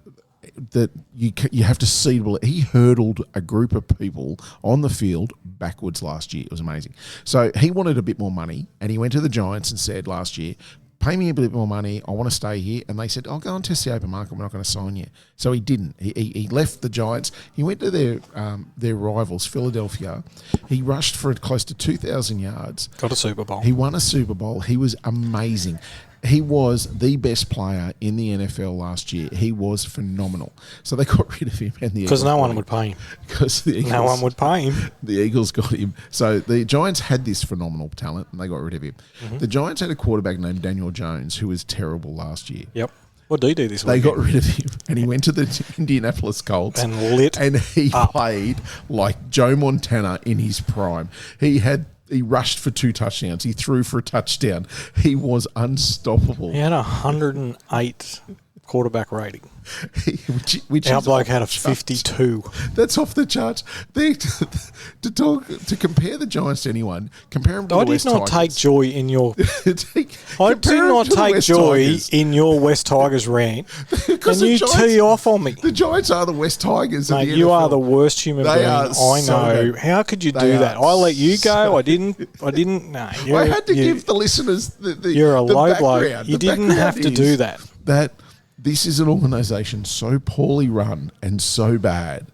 that you have to see. He hurdled a group of people on the field backwards last year. It was amazing. So he wanted a bit more money, and he went to the Giants and said last year, pay me a bit more money. I want to stay here. And they said, I'll go and test the open market. We're not going to sign you. So he didn't. He left the Giants. He went to their rivals, Philadelphia. He rushed for close to 2,000 yards. Got a Super Bowl. He won a Super Bowl. He was amazing. He was the best player in the NFL last year. He was phenomenal. So they got rid of him. Because no one would pay him. Because no one would pay him. The Eagles got him. So the Giants had this phenomenal talent, and they got rid of him. Mm-hmm. The Giants had a quarterback named Daniel Jones, who was terrible last year. Yep. What did he do this week? They weekend? got rid of him, and he went to the Indianapolis Colts. And lit And he up. played like Joe Montana in his prime. He rushed for 2 touchdowns. He threw for a touchdown. He was unstoppable. He had 108 quarterback rating. Which Our bloke had a 52. That's off the charts. To compare the Giants to anyone, compare them to the West Tigers. Take joy in your. I do Compare not them to the take West joy Tigers. in your West Tigers rant. Because And the you Giants- tee off on me. The Giants are the West Tigers. Mate, of the you NFL. are the worst human They being are I so know. bad. How could you They do that? are I let you go. so- I didn't. No, I had to give the listeners the You're a the low background. bloke. You The didn't background have to do is that. This is an organisation so poorly run and so bad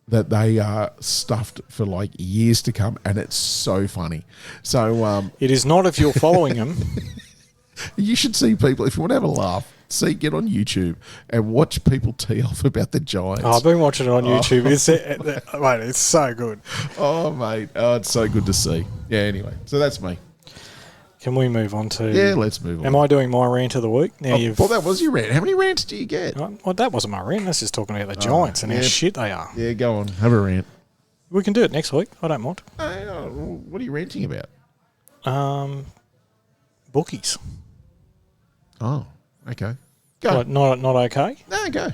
that they are stuffed for like years to come, and it's so funny. So It is not if you're following them. you should see people, if you want to have a laugh, get on YouTube and watch people tee off about the Giants. Oh, I've been watching it on YouTube. Mate, it's so good. Oh, mate. Oh, it's so good to see. Yeah, anyway. So that's me. Can we move on to... Yeah, let's move on. Am I doing my rant of the week? Now well, that was your rant. How many rants do you get? Well, that wasn't my rant. That's just talking about the Giants and how shit they are. Yeah, go on. Have a rant. We can do it next week. I don't mind. What are you ranting about? Bookies. Oh, okay. Go. What, not okay? No, go.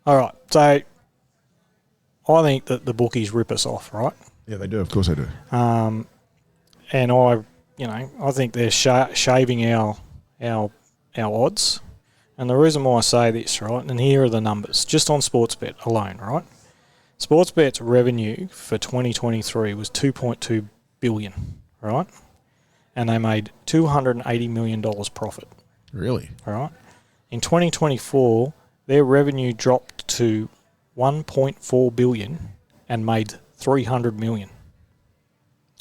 All right. So I think that the bookies rip us off, right? Yeah, they do. Of course they do. And I think they're shaving our odds. And the reason why I say this, right, and here are the numbers, just on Sportsbet alone, right? Sportsbet's revenue for 2023 was $2.2 billion, right? And they made $280 million profit. Really? All right. In 2024, their revenue dropped to $1.4 billion and made $300 million.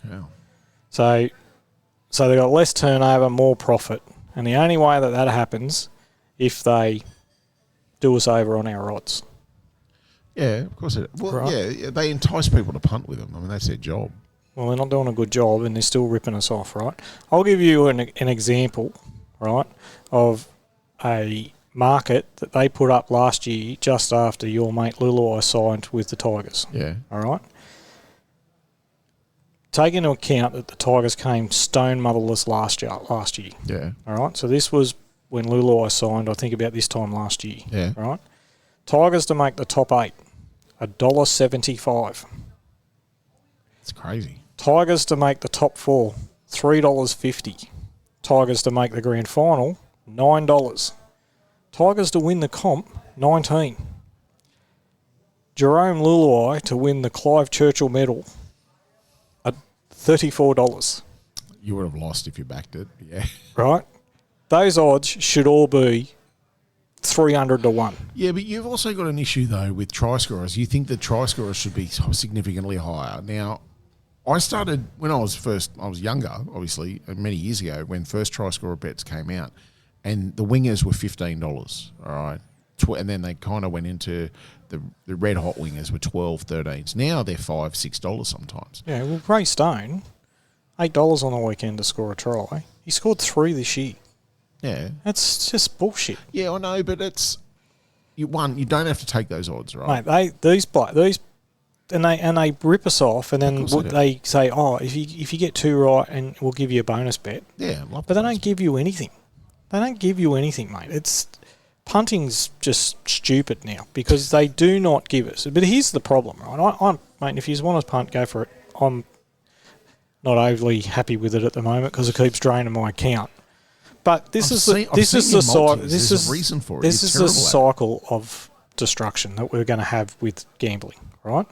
Wow. So they got less turnover, more profit. And the only way that happens if they do us over on our odds. Yeah, of course. Well, right. Yeah, they entice people to punt with them. I mean, that's their job. Well, they're not doing a good job, and they're still ripping us off, right? I'll give you an example, right, of a market that they put up last year just after your mate Luluai signed with the Tigers. Yeah. All right? Take into account that the Tigers came stone motherless last year. Yeah. All right? So this was when Luluai signed, I think about this time last year. Yeah. Right? Tigers to make the top 8, $1.75. It's crazy. Tigers to make the top 4, $3.50. Tigers to make the grand final, $9. Tigers to win the comp, $19. Jerome Luluai to win the Clive Churchill medal at $34. You would have lost if you backed it. Yeah. Right? Those odds should all be 300 to 1. Yeah, but you've also got an issue, though, with try scorers. You think that try scorers should be significantly higher. Now, I started when I was younger, obviously, many years ago, when first try scorer bets came out, and the wingers were $15, all right? And then they kind of went into the red hot wingers were 12, 13s. Now they're $5, $6 sometimes. Yeah, well, Ray Stone, $8 on the weekend to score a try. He scored 3 this year. Yeah. That's just bullshit. Yeah, I know, but it's you don't have to take those odds, right? Mate, they rip us off, and then they say, "Oh, if you get 2 right, and we'll give you a bonus bet." Yeah, but they don't give you anything. They don't give you anything, mate. It's punting's just stupid now because they do not give us. But here's the problem, right? Mate, if you want to punt, go for it. I'm not overly happy with it at the moment because it keeps draining my account. But this is the reason for it. This is the cycle of destruction that we're going to have with gambling, right?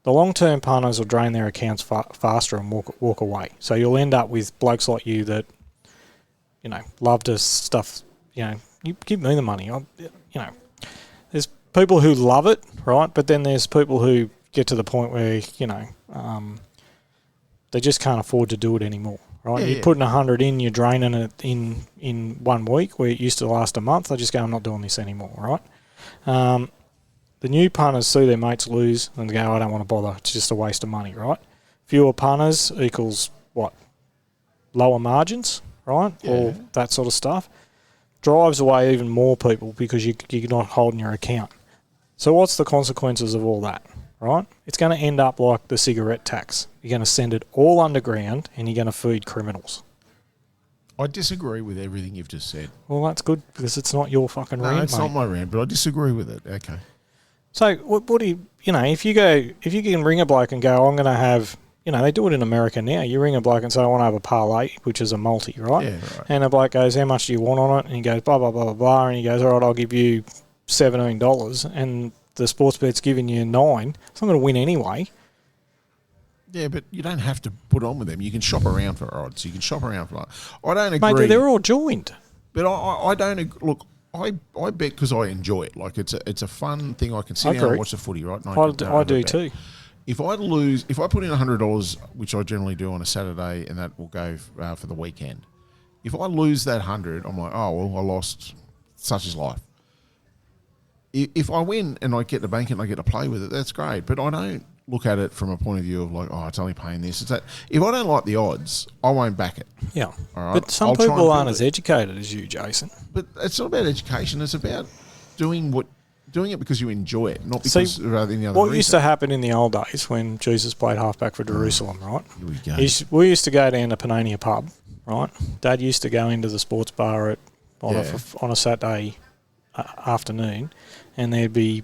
The long-term punters will drain their accounts faster and walk away. So you'll end up with blokes like you that, love to stuff. You give me the money. There's people who love it, right? But then there's people who get to the point where they just can't afford to do it anymore. Right, yeah, you're putting 100 in, you're draining it in 1 week where it used to last a month. I just go, I'm not doing this anymore, right? The new punters see their mates lose and they go, I don't want to bother. It's just a waste of money, right? Fewer punters equals what? Lower margins, right? Yeah. Or that sort of stuff. Drives away even more people because you're not holding your account. So what's the consequences of all that? Right? It's going to end up like the cigarette tax. You're going to send it all underground and you're going to feed criminals. I disagree with everything you've just said. Well, that's good because it's not your fucking rant, No, it's not my rant, but I disagree with it. Okay. So what do you if you can ring a bloke and go, I'm going to have, they do it in America now. You ring a bloke and say, I want to have a parlay, which is a multi, right? Yeah, right. And a bloke goes, how much do you want on it? And he goes, blah, blah, blah, blah, blah. And he goes, all right, I'll give you $17. And the sports bet's giving you 9, it's not going to win anyway. Yeah, but you don't have to put on with them. You can shop around for odds. You can shop around for. I don't agree. Mate, they're all joined. But I don't look. I bet because I enjoy it. Like it's a fun thing. I can sit down and watch the footy. Right? I do too. If I put in $100, which I generally do on a Saturday, and that will go for the weekend. If I lose that 100, I'm like, oh well, I lost. Such is life. If I win and I get to bank it and I get to play with it, that's great. But I don't look at it from a point of view of like, oh, it's only paying this. It's that. If I don't like the odds, I won't back it. Yeah. All right? But some people aren't as educated as you, Jason. But it's not about education. It's about doing it because you enjoy it, not because of any other what reason. used to happen in the old days when Jesus played halfback for Jerusalem, right? Here we go. We used to go down to Ponies pub, right? Dad used to go into the sports bar on a Saturday afternoon, and there'd be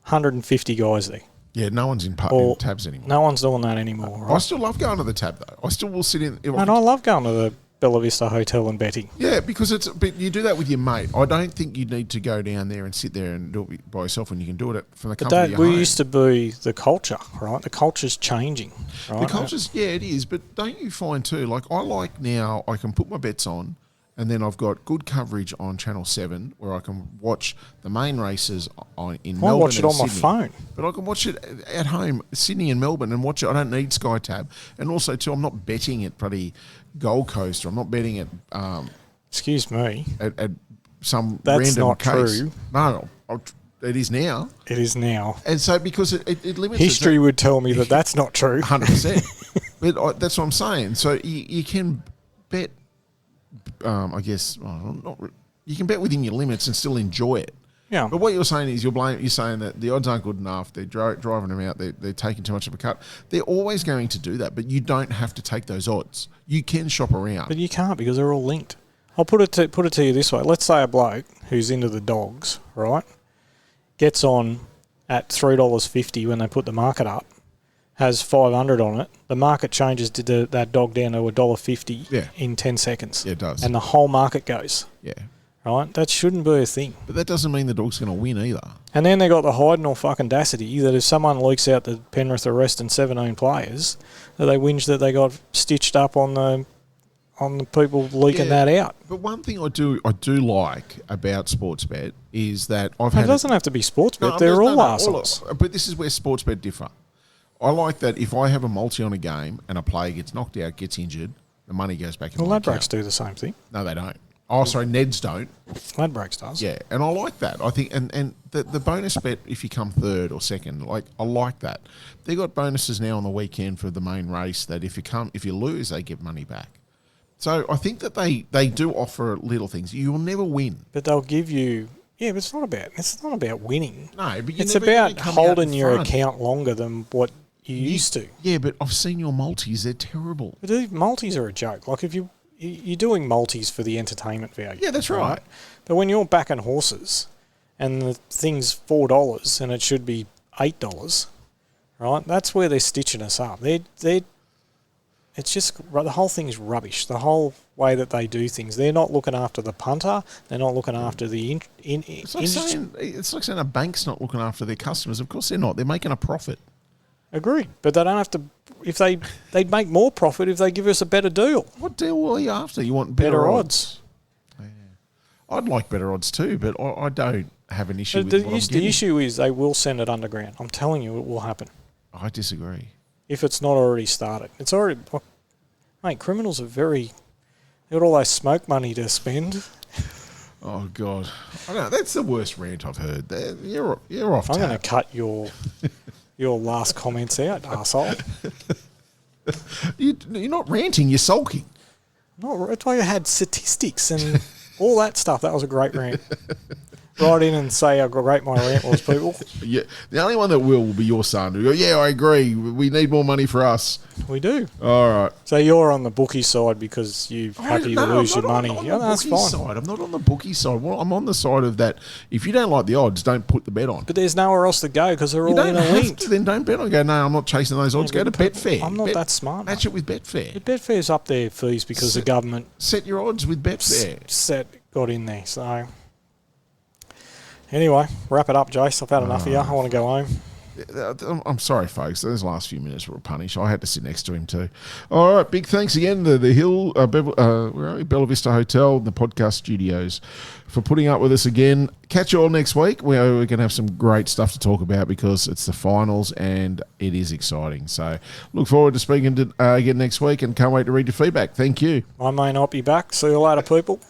150 guys there, Yeah, no one's in tabs anymore. No one's doing that anymore. Right? I still love going to the tab though. I still will sit in. And I love going to the Bella Vista Hotel and betting. Yeah, because but you do that with your mate. I don't think you need to go down there and sit there and do it by yourself when you can do it from the comfort of your home. Used to be the culture, right? The culture's changing, right? The culture's, yeah, it is. But don't you find too, like I like now I can put my bets on and then I've got good coverage on Channel 7 where I can watch the main races in Melbourne. I watch it on Sydney, my phone. But I can watch it at home, Sydney and Melbourne, and watch it. I don't need Sky Tab. And also, too, I'm not betting at bloody Gold Coast or I'm not betting at... Excuse me. At some That's random not case. true. No, it is now. It is now. And so because it limits... History would tell me that that's not true. 100%. But that's what I'm saying. So you can bet... I guess you can bet within your limits and still enjoy it. Yeah. But what you're saying is you're saying that the odds aren't good enough. They're driving them out. They're taking too much of a cut. They're always going to do that, but you don't have to take those odds. You can shop around. But you can't because they're all linked. I'll put it to you this way. Let's say a bloke who's into the dogs, right, gets on at $3.50 when they put the market up, has 500 on it, the market changes that dog down to $1.50 in 10 seconds. Yeah, it does. And the whole market goes. Yeah. Right? That shouldn't be a thing. But that doesn't mean the dog's going to win either. And then they got the hiding or fucking dacity that if someone leaks out the Penrith arrest and 17 players, that they whinge that they got stitched up on the people leaking that out. But one thing I do like about Sportsbet is that it doesn't have to be Sportsbet. They're all assholes. But this is where Sportsbet differ. I like that if I have a multi on a game and a player gets knocked out, gets injured, the money goes back in my account. Ladbrokes do the same thing. No, they don't. Oh, sorry, Neds don't. Ladbrokes does. Yeah, and I like that. I think, and the bonus bet if you come third or second, like I like that. They got bonuses now on the weekend for the main race that if you lose, they get money back. So I think that they do offer little things. You will never win, but they'll give you. Yeah, but it's not about winning. No, but it's about holding your account longer than what you used to. Yeah, but I've seen your multis; they're terrible. But multis are a joke. Like if you're doing multis for the entertainment value. Yeah, that's right. But when you're backing horses and the thing's $4 and it should be $8, right? That's where they're stitching us up. It's just the whole thing is rubbish. The whole way that they do things. They're not looking after the punter. They're not looking after the it's like saying a bank's not looking after their customers. Of course they're not. They're making a profit. Agreed, but they don't have to. If they'd make more profit if they give us a better deal. What deal are you after? You want better odds? Yeah. I'd like better odds too, but I don't have an issue with what I'm getting. The issue is they will send it underground. I'm telling you, it will happen. I disagree. If it's not already started, it's already. Mate, criminals are they got all that smoke money to spend. Oh God, I don't know. That's the worst rant I've heard. You're off. I'm going to cut your last comments out, arsehole. You're not ranting, you're sulking. No, that's why you had statistics and all that stuff. That was a great rant. Write in and say how great my rant was, people. Yeah, the only one that will be your son. Who go, yeah, I agree. We need more money for us. We do. All right. So you're on the bookie side because you're happy to lose your money. Yeah, that's fine. Side. I'm not on the bookie side. Well, I'm on the side of that. If you don't like the odds, don't put the bet on. But there's nowhere else to go because they're all interlinked. Then don't bet on. Go, no, I'm not chasing those odds. Go to Betfair. I'm not that smart. Match it with Betfair. But Betfair's up their fees because the government set your odds with Betfair. Got in there. So anyway, wrap it up, Jace. I've had enough of you. I want to go home. I'm sorry, folks. Those last few minutes were a punish. I had to sit next to him too. All right, big thanks again to the Hill, Bella Vista Hotel, the podcast studios, for putting up with us again. Catch you all next week. We're going to have some great stuff to talk about because it's the finals and it is exciting. So look forward to speaking to again next week and can't wait to read your feedback. Thank you. I may not be back. See you later, people.